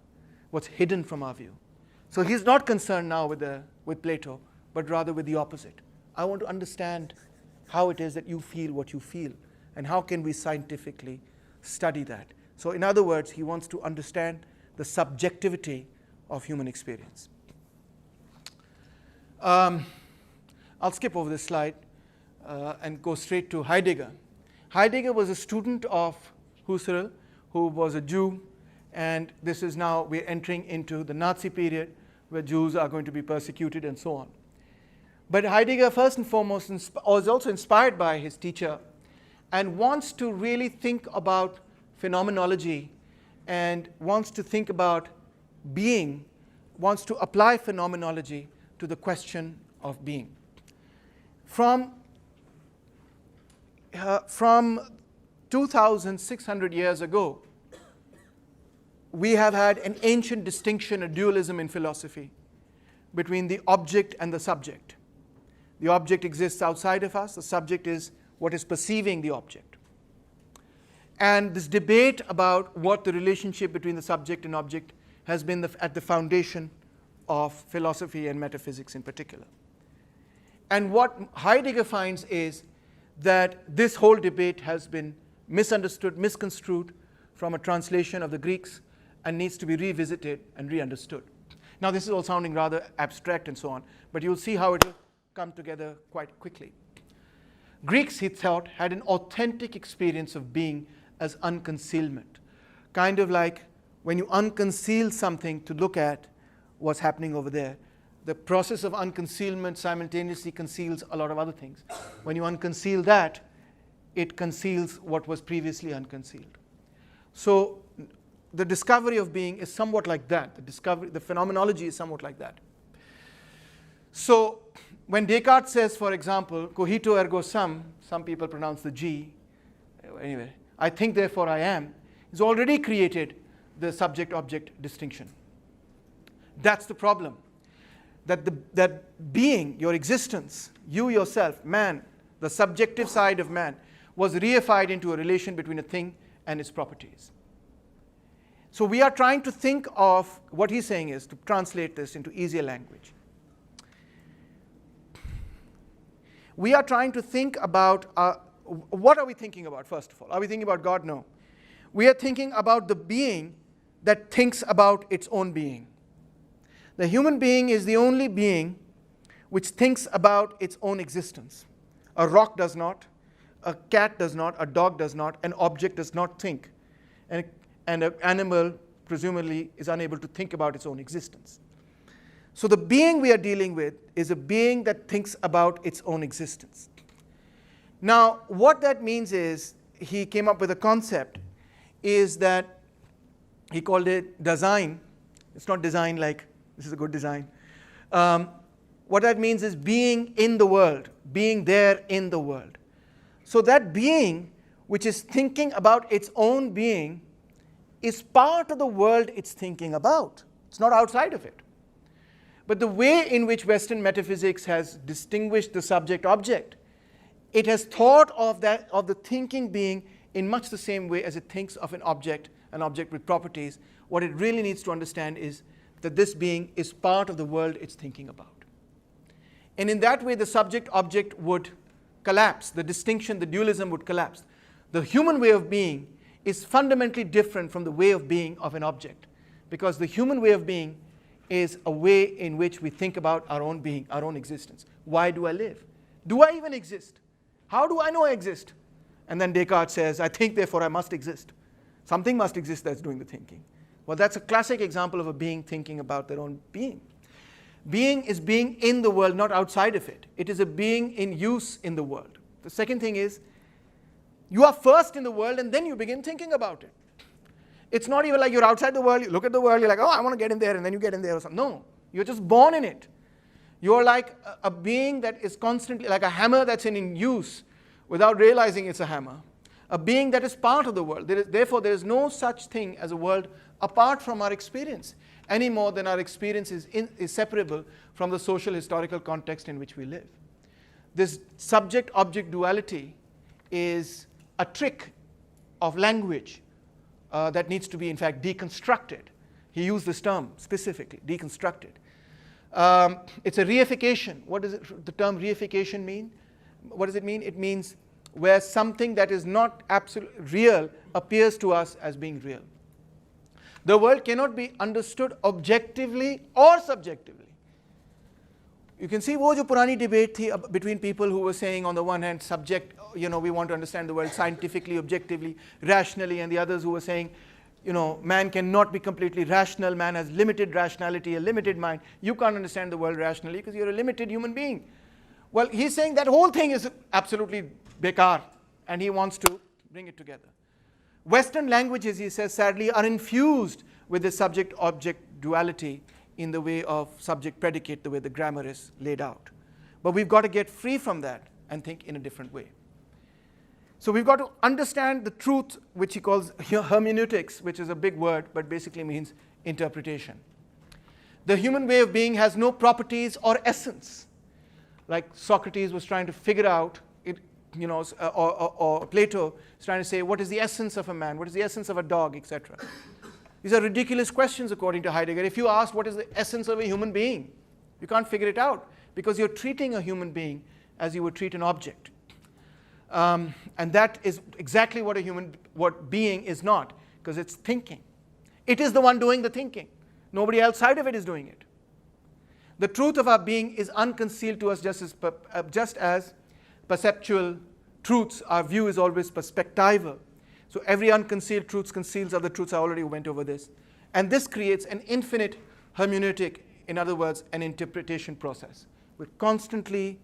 what's hidden from our view. So he's not concerned now with Plato, but rather with the opposite. I want to understand how it is that you feel what you feel, and how can we scientifically study that. So in other words, he wants to understand the subjectivity of human experience. I'll skip over this slide and go straight to Heidegger. Heidegger was a student of Husserl, who was a Jew, and this is now, we're entering into the Nazi period where Jews are going to be persecuted and so on. But Heidegger, first and foremost, was also inspired by his teacher and wants to really think about phenomenology and wants to think about being, wants to apply phenomenology to the question of being. From 2,600 years ago, we have had an ancient distinction, a dualism in philosophy, between the object and the subject. The object exists outside of us, the subject is what is perceiving the object. And this debate about what the relationship between the subject and object has been at the foundation of philosophy and metaphysics in particular. And what Heidegger finds is that this whole debate has been misunderstood, misconstrued from a translation of the Greeks, and needs to be revisited and re-understood. Now this is all sounding rather abstract and so on, but you'll see how it will come together quite quickly. Greeks, he thought, had an authentic experience of being as unconcealment. Kind of like when you unconceal something to look at what's happening over there. The process of unconcealment simultaneously conceals a lot of other things. When you unconceal that, it conceals what was previously unconcealed. So the discovery of being is somewhat like that. The phenomenology is somewhat like that. So when Descartes says, for example, cogito ergo sum, some people pronounce the G, anyway, I think therefore I am, he's already created the subject-object distinction. That's the problem. That being, your existence, you yourself, man, the subjective side of man, was reified into a relation between a thing and its properties. So we are trying to think of, what he's saying is, to translate this into easier language. We are trying to think about, what are we thinking about, first of all? Are we thinking about God? No. We are thinking about the being that thinks about its own being. The human being is the only being which thinks about its own existence. A rock does not, a cat does not, a dog does not, an object does not think. And an animal, presumably, is unable to think about its own existence. So the being we are dealing with is a being that thinks about its own existence. Now, what that means is, he came up with a concept, is that he called it design. It's not design like, this is a good design. What that means is being in the world, being there in the world. So that being, which is thinking about its own being, is part of the world it's thinking about. It's not outside of it. But the way in which Western metaphysics has distinguished the subject-object, it has thought of the thinking being in much the same way as it thinks of an object with properties. What it really needs to understand is that this being is part of the world it's thinking about. And in that way, the subject-object would collapse. The distinction, the dualism would collapse. The human way of being is fundamentally different from the way of being of an object, because the human way of being is a way in which we think about our own being, our own existence. Why do I live? Do I even exist? How do I know I exist? And then Descartes says, I think, therefore I must exist. Something must exist that's doing the thinking. Well, that's a classic example of a being thinking about their own being. Being is being in the world, not outside of it. It is a being in use in the world. The second thing is, you are first in the world and then you begin thinking about it. It's not even like you're outside the world, you look at the world, you're like, oh, I want to get in there, and then you get in there or something. No, you're just born in it. You're like a being that is constantly, like a hammer that's in use without realizing it's a hammer. A being that is part of the world. Therefore, there is no such thing as a world apart from our experience, any more than our experience is separable from the social historical context in which we live. This subject-object duality is a trick of language that needs to be, in fact, deconstructed. He used this term specifically, deconstructed. It's a reification. What does the term reification mean? What does it mean? It means where something that is not absolutely real appears to us as being real. The world cannot be understood objectively or subjectively. You can see वो जो पुरानी debate थी between people who were saying, on the one hand, we want to understand the world scientifically, objectively, rationally, and the others who were saying, man cannot be completely rational, man has limited rationality, a limited mind. You can't understand the world rationally because you're a limited human being. Well, he's saying that whole thing is absolutely bekar, and he wants to bring it together. Western languages, he says, sadly, are infused with the subject-object duality in the way of subject-predicate, the way the grammar is laid out. But we've got to get free from that and think in a different way. So we've got to understand the truth, which he calls hermeneutics, which is a big word, but basically means interpretation. The human way of being has no properties or essence. Like Socrates was trying to figure out, or Plato is trying to say, what is the essence of a man? What is the essence of a dog, etc. These are ridiculous questions according to Heidegger. If you ask what is the essence of a human being, you can't figure it out because you're treating a human being as you would treat an object. And that is exactly what being is not, because it's thinking. It is the one doing the thinking. Nobody outside of it is doing it. The truth of our being is unconcealed to us just as perceptual truths. Our view is always perspectival. So every unconcealed truth conceals other truths. I already went over this. And this creates an infinite hermeneutic, in other words, an interpretation process. We're constantly,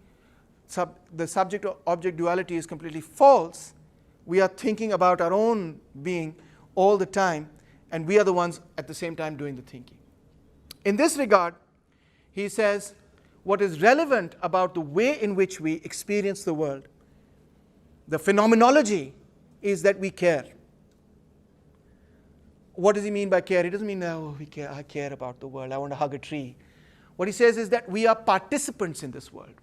the subject-object duality is completely false. We are thinking about our own being all the time, and we are the ones at the same time doing the thinking. In this regard, he says, what is relevant about the way in which we experience the world, the phenomenology, is that we care. What does he mean by care? He doesn't mean, oh, I care about the world, I want to hug a tree. What he says is that we are participants in this world.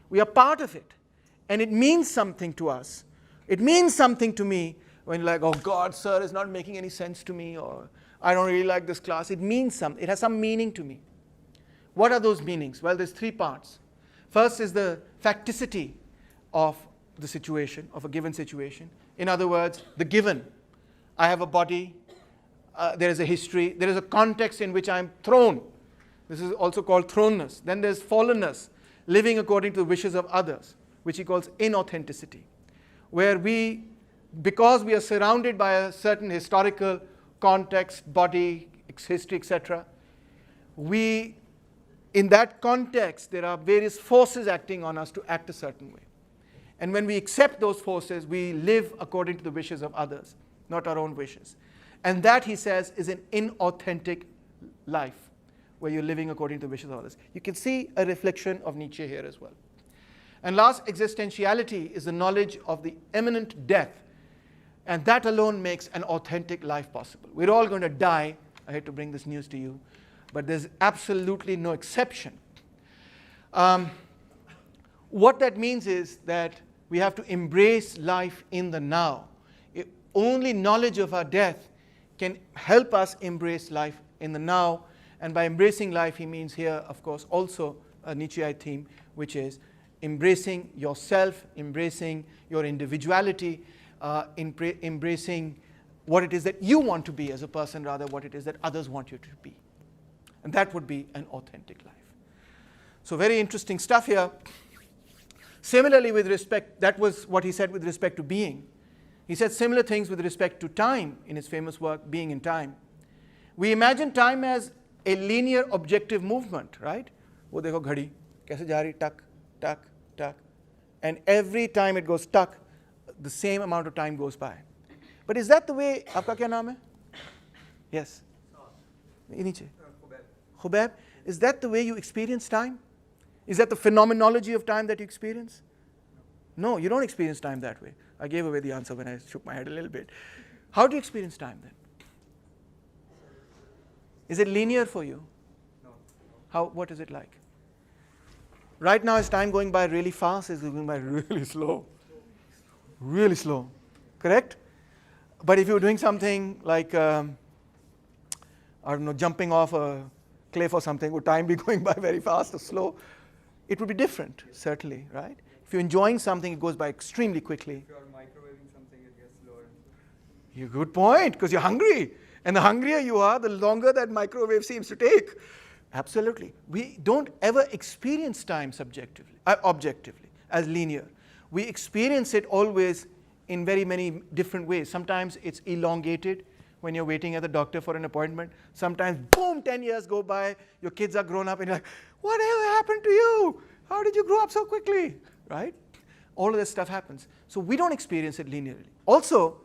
We are part of it. And it means something to us. It means something to me when you're like, oh God, sir, is not making any sense to me, or I don't really like this class. It means something. It has some meaning to me. What are those meanings? Well, there's three parts. First is the facticity of the situation, of a given situation. In other words, the given. I have a body, there is a history, there is a context in which I am thrown. This is also called thrownness. Then there's fallenness, living according to the wishes of others, which he calls inauthenticity, where because we are surrounded by a certain historical context, body, history, etc., in that context, there are various forces acting on us to act a certain way. And when we accept those forces, we live according to the wishes of others, not our own wishes. And that, he says, is an inauthentic life, where you're living according to the wishes of others. You can see a reflection of Nietzsche here as well. And last, existentiality is the knowledge of the imminent death. And that alone makes an authentic life possible. We're all going to die. I hate to bring this news to you, but there's absolutely no exception. What that means is that we have to embrace life in the now. Only knowledge of our death can help us embrace life in the now. And by embracing life, he means here, of course, also a Nietzscheite theme, which is embracing yourself, embracing your individuality, embracing what it is that you want to be as a person, rather what it is that others want you to be. And that would be an authentic life. So very interesting stuff here. Similarly, with respect, that was what he said with respect to being. He said similar things with respect to time in his famous work, Being in Time. We imagine time as a linear objective movement, right? वो देखो घड़ी कैसे जा रही, tuck, tuck, tuck. And every time it goes tuck, the same amount of time goes by. But is that the way, आपका क्या नाम है? Yes. नीचे. Khubab. Is that the way you experience time? Is that the phenomenology of time that you experience? No, you don't experience time that way. I gave away the answer when I shook my head a little bit. How do you experience time then? Is it linear for you? No. What is it like? Right now, is time going by really fast? Is it going by really slow? Really slow. Correct? But if you're doing something like, I don't know, jumping off a cliff or something, would time be going by very fast or slow? It would be different, certainly, right? If you're enjoying something, it goes by extremely quickly. If you're microwaving something, it gets slower. Yeah, good point, because you're hungry. And the hungrier you are, the longer that microwave seems to take. Absolutely. We don't ever experience time subjectively, objectively, as linear. We experience it always in very many different ways. Sometimes it's elongated when you're waiting at the doctor for an appointment. Sometimes, boom, 10 years go by, your kids are grown up, and you're like, whatever happened to you? How did you grow up so quickly? Right? All of this stuff happens. So we don't experience it linearly. Also,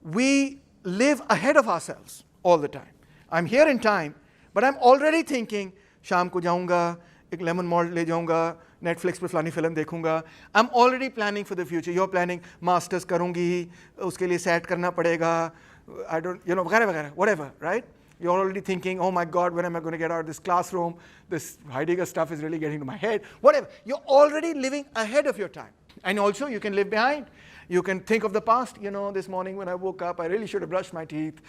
we live ahead of ourselves all the time. I'm here in time, but I'm already thinking, शाम को जाऊंगा, एक lemon malt ले जाऊंगा, Netflix पे फलानी film देखूंगा. I'm already planning for the future. You're planning masters करूंगी, उसके लिए set करना पड़ेगा. I don't, वगैरह वगैरह, whatever, right? You're already thinking, oh my God, when am I going to get out of this classroom? This Heidegger stuff is really getting to my head. Whatever. You're already living ahead of your time. And also, you can live behind. You can think of the past. This morning when I woke up, I really should have brushed my teeth.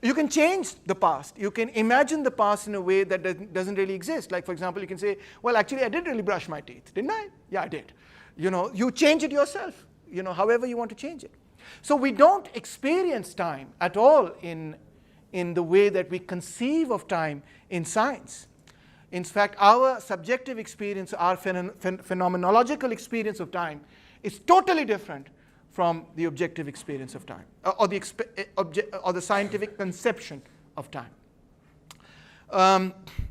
You can change the past. You can imagine the past in a way that doesn't really exist. Like, for example, you can say, well, actually, I did really brush my teeth, didn't I? Yeah, I did. You change it yourself, however you want to change it. So we don't experience time at all in the way that we conceive of time in science. In fact, our subjective experience, our phenomenological experience of time is totally different from the objective experience of time, or the scientific conception of time.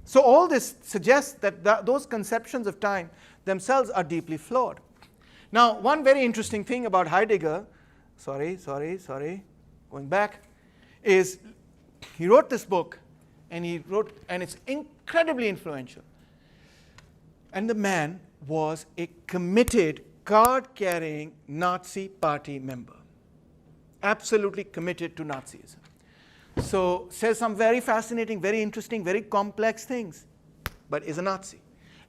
So all this suggests that those conceptions of time themselves are deeply flawed. Now, one very interesting thing about Heidegger, going back, is he wrote this book, and it's incredibly influential. And the man was a committed, card-carrying Nazi party member, absolutely committed to Nazism. So says some very fascinating, very interesting, very complex things, but is a Nazi.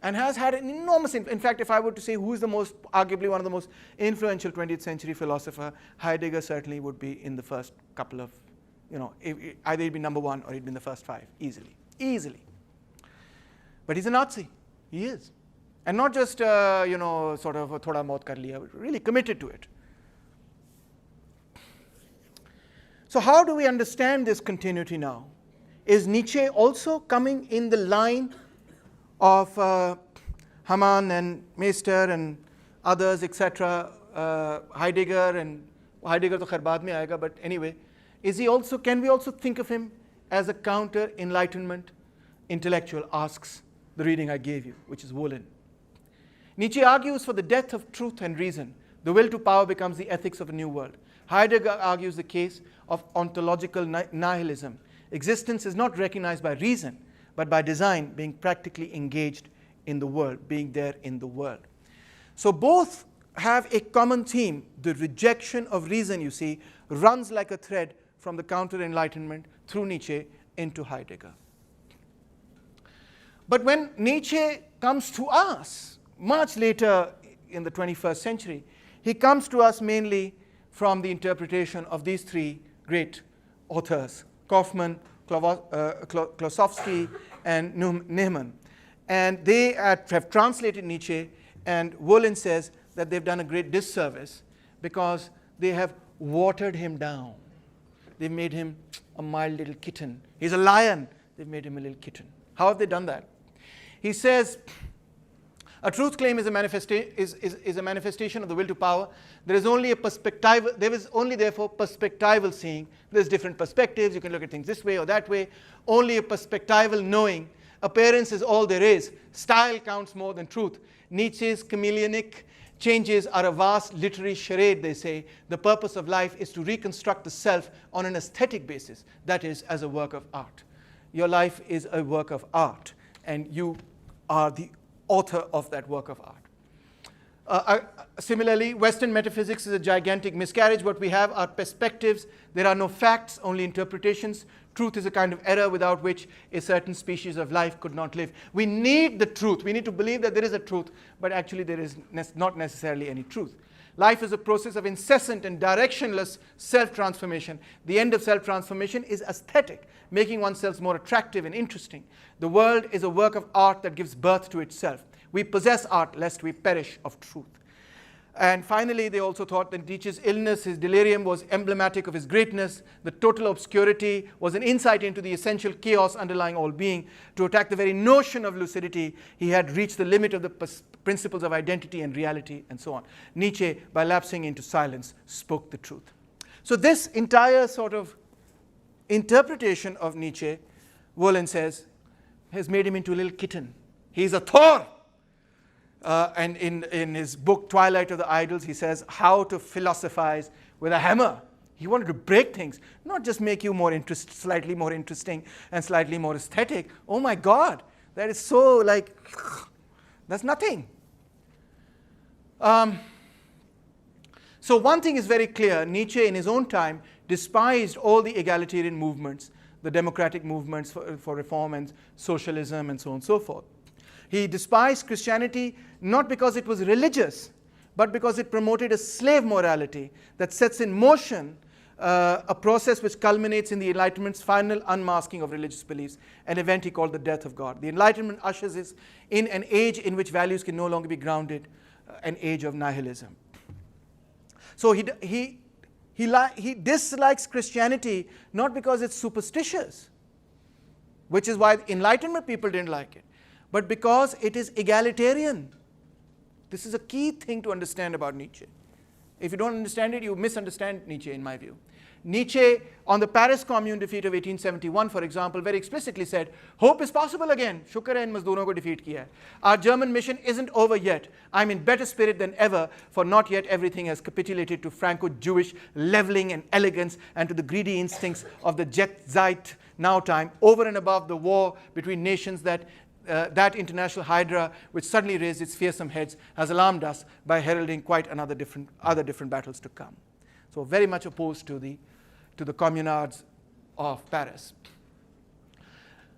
And has had an enormous in fact, if I were to say who is arguably one of the most influential 20th century philosopher, Heidegger certainly would be in the first couple of, either he'd be number one or he'd be in the first five, easily. But he's a Nazi. He is. And not just, sort of thoda maut kar liya, but really committed to it. So how do we understand this continuity now? Is Nietzsche also coming in the line of Hamann and Meister and others, etc., Heidegger, and Heidegger to khair baad mein aayega, but anyway, can we also think of him as a counter-enlightenment intellectual, asks the reading I gave you, which is Wolin. Nietzsche argues for the death of truth and reason. The will to power becomes the ethics of a new world. Heidegger argues the case of ontological nihilism. Existence is not recognized by reason, but by design, being practically engaged in the world, being there in the world. So both have a common theme. The rejection of reason, you see, runs like a thread from the counter-enlightenment through Nietzsche into Heidegger. But when Nietzsche comes to us, much later in the 21st century, he comes to us mainly from the interpretation of these three great authors, Kaufmann, Klossowski, and Niemann. And they have translated Nietzsche, and Wolin says that they've done a great disservice because they have watered him down. They've made him a mild little kitten. He's a lion. They've made him a little kitten. How have they done that? He says, a truth claim is a manifestation of the will to power. There is only therefore perspectival seeing. There's different perspectives. You can look at things this way or that way. Only a perspectival knowing. Appearance is all there is. Style counts more than truth. Nietzsche's chameleonic changes are a vast literary charade, they say. The purpose of life is to reconstruct the self on an aesthetic basis, that is, as a work of art. Your life is a work of art, and you are the author of that work of art. Similarly, Western metaphysics is a gigantic miscarriage. What we have are perspectives. There are no facts, only interpretations. Truth is a kind of error without which a certain species of life could not live. We need the truth. We need to believe that there is a truth, but actually there is not necessarily any truth. Life is a process of incessant and directionless self-transformation. The end of self-transformation is aesthetic, making oneself more attractive and interesting. The world is a work of art that gives birth to itself. We possess art lest we perish of truth. And finally, they also thought that Nietzsche's illness, his delirium, was emblematic of his greatness. The total obscurity was an insight into the essential chaos underlying all being. To attack the very notion of lucidity, he had reached the limit of the principles of identity and reality, and so on. Nietzsche, by lapsing into silence, spoke the truth. So this entire sort of interpretation of Nietzsche, Wolin says, has made him into a little kitten. He's a Thor. And in his book, Twilight of the Idols, he says how to philosophize with a hammer. He wanted to break things, not just make you slightly more interesting and slightly more aesthetic. Oh my God, that is so like, that's nothing. So one thing is very clear. Nietzsche, in his own time, despised all the egalitarian movements, the democratic movements for reform and socialism and so on and so forth. He despised Christianity not because it was religious, but because it promoted a slave morality that sets in motion a process which culminates in the Enlightenment's final unmasking of religious beliefs, an event he called the death of God. The Enlightenment ushers us in an age in which values can no longer be grounded, an age of nihilism. So he dislikes Christianity not because it's superstitious, which is why Enlightenment people didn't like it, but because it is egalitarian. This is a key thing to understand about Nietzsche. If you don't understand it, you misunderstand Nietzsche, in my view. Nietzsche, on the Paris Commune defeat of 1871, for example, very explicitly said, hope is possible again. Shukr hai in mazdoron ko defeat kiya hai. Our German mission isn't over yet. I'm in better spirit than ever, for not yet everything has capitulated to Franco-Jewish leveling and elegance and to the greedy instincts of the Jet-Zeit now time, over and above the war between nations that international hydra, which suddenly raised its fearsome heads, has alarmed us by heralding quite other different battles to come. So very much opposed to the communards of Paris.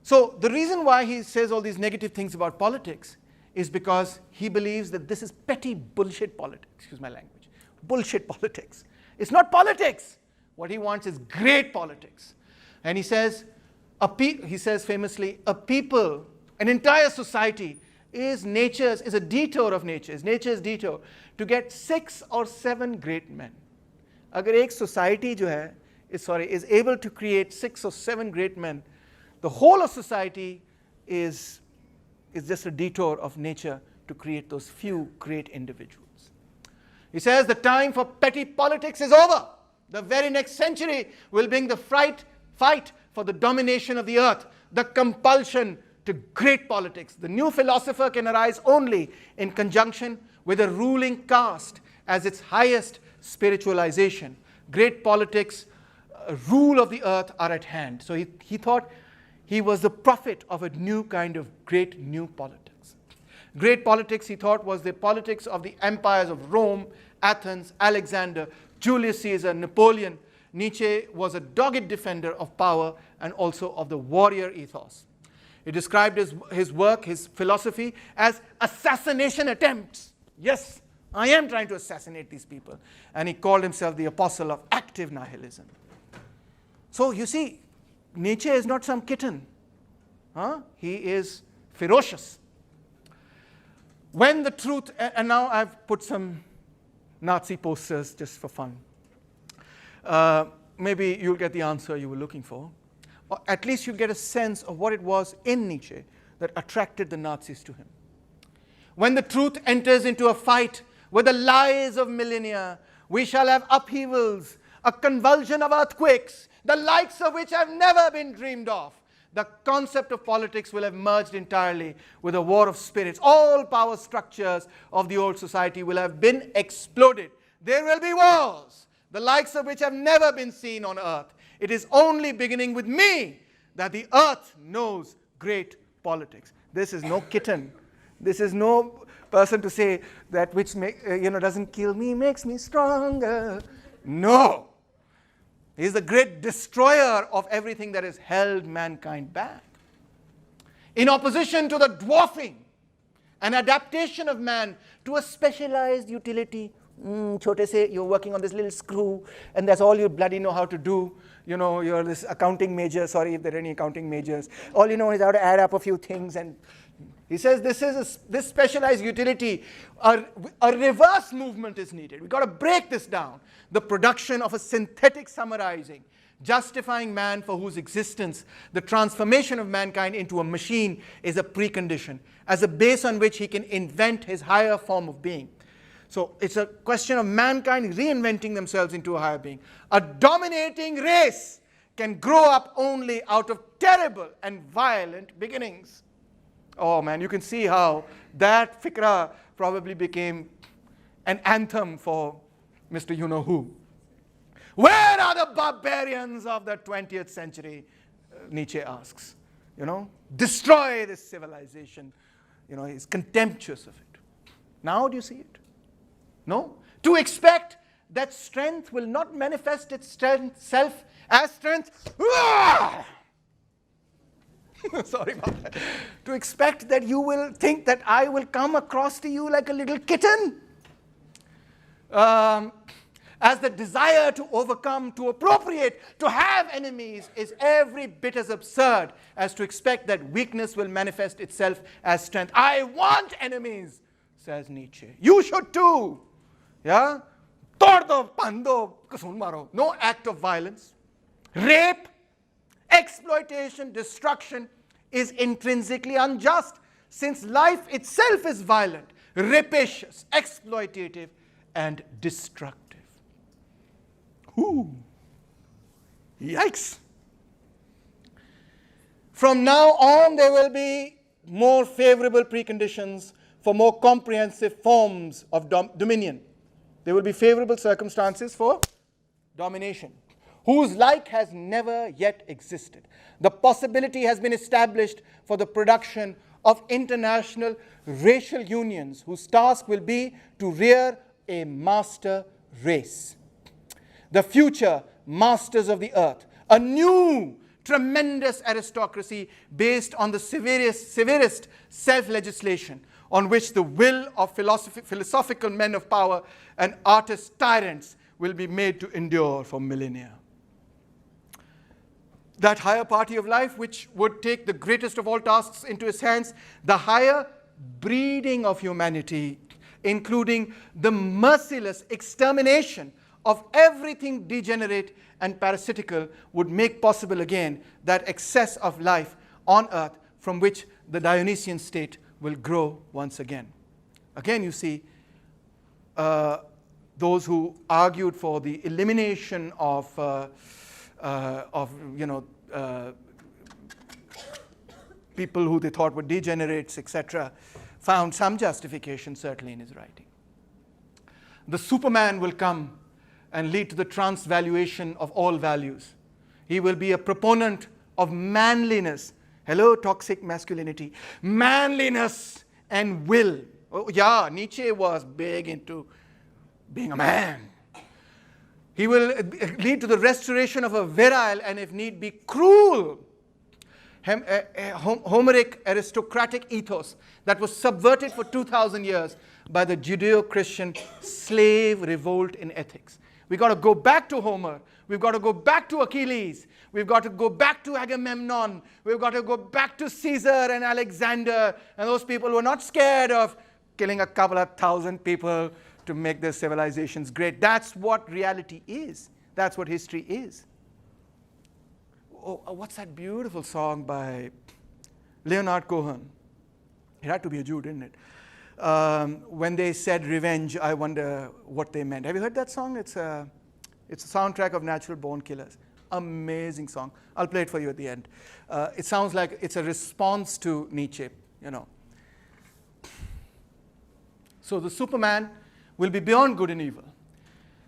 So the reason why he says all these negative things about politics is because he believes that this is petty bullshit politics. Excuse my language. Bullshit politics. It's not politics. What he wants is great politics. And he says famously, a people, an entire society is a detour of nature's detour to get 6 or 7 great men. Agar ek society is able to create 6 or 7 great men, the whole of society is just a detour of nature to create those few great individuals. He says the time for petty politics is over. The very next century will bring the fight for the domination of the earth, the compulsion to great politics. The new philosopher can arise only in conjunction with a ruling caste as its highest spiritualization. Great politics, rule of the earth are at hand. So he thought he was the prophet of a new kind of great new politics. Great politics, he thought, was the politics of the empires of Rome, Athens, Alexander, Julius Caesar, Napoleon. Nietzsche was a dogged defender of power and also of the warrior ethos. He described his work, his philosophy, as assassination attempts. Yes, I am trying to assassinate these people. And he called himself the apostle of active nihilism. So you see, Nietzsche is not some kitten. He is ferocious. When the truth, and now I've put some Nazi posters just for fun. maybe you'll get the answer you were looking for. Or at least you'll get a sense of what it was in Nietzsche that attracted the Nazis to him. When the truth enters into a fight with the lies of millennia, we shall have upheavals, a convulsion of earthquakes, the likes of which have never been dreamed of. The concept of politics will have merged entirely with a war of spirits. All power structures of the old society will have been exploded. There will be wars, the likes of which have never been seen on earth. It is only beginning with me that the earth knows great politics. This is no kitten. This is no person to say that which doesn't kill me makes me stronger. No. He is the great destroyer of everything that has held mankind back. In opposition to the dwarfing and adaptation of man to a specialized utility. Chote se, you're working on this little screw, and that's all you bloody know how to do. You know, you're this accounting major. Sorry if there are any accounting majors. All you know is how to add up a few things. And he says this specialized utility, a reverse movement is needed. We've got to break this down. The production of a synthetic summarizing, justifying man for whose existence the transformation of mankind into a machine is a precondition, as a base on which he can invent his higher form of being. So it's a question of mankind reinventing themselves into a higher being. A dominating race can grow up only out of terrible and violent beginnings. Oh man, you can see how that fikra probably became an anthem for Mr. You-know-who. Where are the barbarians of the 20th century? Nietzsche asks. Destroy this civilization. He's contemptuous of it. Now do you see it? No? To expect that strength will not manifest itself as strength. Sorry about that. To expect that you will think that I will come across to you like a little kitten. As the desire to overcome, to appropriate, to have enemies is every bit as absurd as to expect that weakness will manifest itself as strength. I want enemies, says Nietzsche. You should too. Yeah? Tordo, pando, kasun maro. No act of violence. Rape, exploitation, destruction is intrinsically unjust, since life itself is violent, rapacious, exploitative, and destructive. Ooh. Yikes. From now on, there will be more favorable preconditions for more comprehensive forms of dominion. There will be favorable circumstances for domination, whose like has never yet existed. The possibility has been established for the production of international racial unions, whose task will be to rear a master race. The future masters of the earth, a new tremendous aristocracy based on the severest self-legislation, on which the will of philosophical men of power and artist tyrants will be made to endure for millennia. That higher party of life, which would take the greatest of all tasks into its hands, the higher breeding of humanity, including the merciless extermination of everything degenerate and parasitical, would make possible again that excess of life on earth from which the Dionysian state will grow once again. Again, you see, those who argued for the elimination of people who they thought were degenerates, etc., found some justification certainly in his writing. The Superman will come and lead to the transvaluation of all values. He will be a proponent of manliness. Hello, toxic masculinity. Manliness and will. Oh, yeah, Nietzsche was big into being a man. He will lead to the restoration of a virile and, if need be, cruel Homeric aristocratic ethos that was subverted for 2,000 years by the Judeo-Christian slave revolt in ethics. We've got to go back to Homer. We've got to go back to Achilles. We've got to go back to Agamemnon. We've got to go back to Caesar and Alexander and those people who are not scared of killing a couple of thousand people to make their civilizations great. That's what reality is. That's what history is. Oh, what's that beautiful song by Leonard Cohen? It had to be a Jew, didn't it? When they said revenge, I wonder what they meant. Have you heard that song? It's a soundtrack of Natural Born Killers. Amazing song. I'll play it for you at the end. It sounds like it's a response to Nietzsche, you know. So the Superman will be beyond good and evil.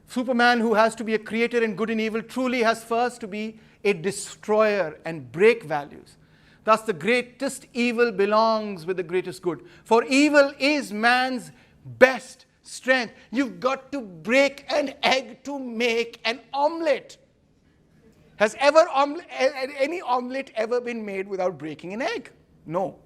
Superman, who has to be a creator in good and evil, truly has first to be a destroyer and break values. Thus, the greatest evil belongs with the greatest good. For evil is man's best strength. You've got to break an egg to make an omelette. Has any omelette ever been made without breaking an egg? No.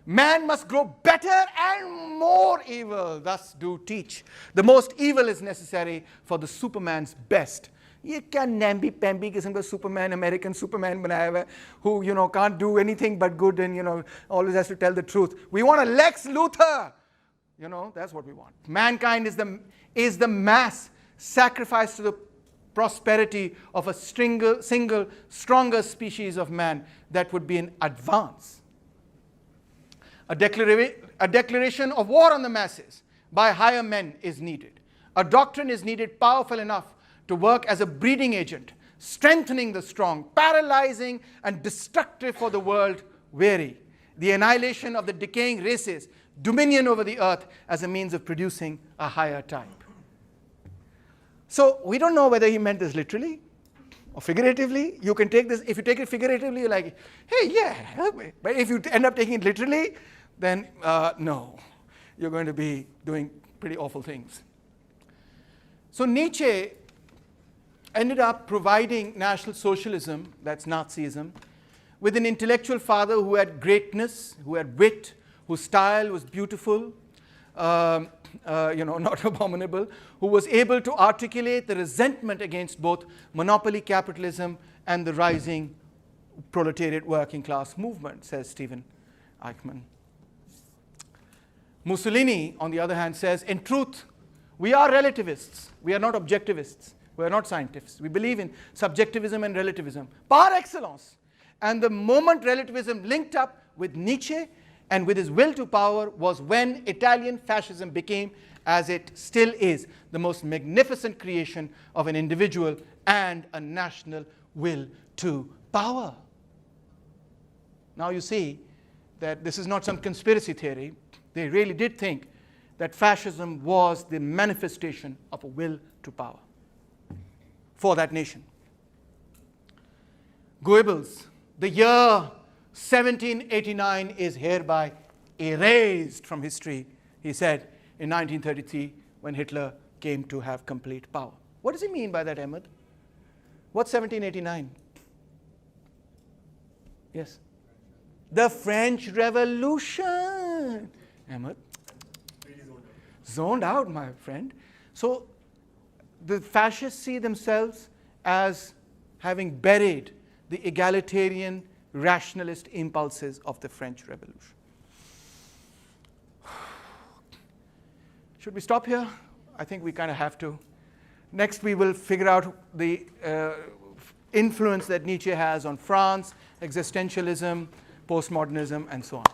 Man must grow better and more evil, thus do teach. The most evil is necessary for the Superman's best. ये क्या namby-pamby किस्म का Superman, American Superman बनाया हुआ है, who, you know, can't do anything but good and, you know, always has to tell the truth. We want a Lex Luthor. You know, that's what we want. Mankind is the mass sacrificed to the prosperity of a single, stronger species of man that would be an advance. A declaration of war on the masses by higher men is needed. A doctrine is needed powerful enough to work as a breeding agent, strengthening the strong, paralyzing and destructive for the world weary. The annihilation of the decaying races, dominion over the earth as a means of producing a higher type. So we don't know whether he meant this literally or figuratively. You can take this, if you take it figuratively, you're like, hey, yeah, help me. But if you end up taking it literally, then no, you're going to be doing pretty awful things. So Nietzsche ended up providing National Socialism, that's Nazism, with an intellectual father who had greatness, who had wit, whose style was beautiful, not abominable, who was able to articulate the resentment against both monopoly capitalism and the rising proletariat working class movement, says Stephen Eichmann. Mussolini, on the other hand, says, in truth, we are relativists. We are not objectivists. We are not scientists. We believe in subjectivism and relativism par excellence. And the moment relativism linked up with Nietzsche and with his will to power was when Italian fascism became, as it still is, the most magnificent creation of an individual and a national will to power. Now you see that this is not some conspiracy theory. They really did think that fascism was the manifestation of a will to power for that nation. Goebbels, the year 1789 is hereby erased from history, he said in 1933 when Hitler came to have complete power. What does he mean by that, Ahmed? What's 1789? Yes? The French Revolution. Ahmed? Zoned out, my friend. So the fascists see themselves as having buried the egalitarian, rationalist impulses of the French Revolution. Should we stop here? I think we kind of have to. Next, we will figure out the influence that Nietzsche has on France, existentialism, postmodernism, and so on.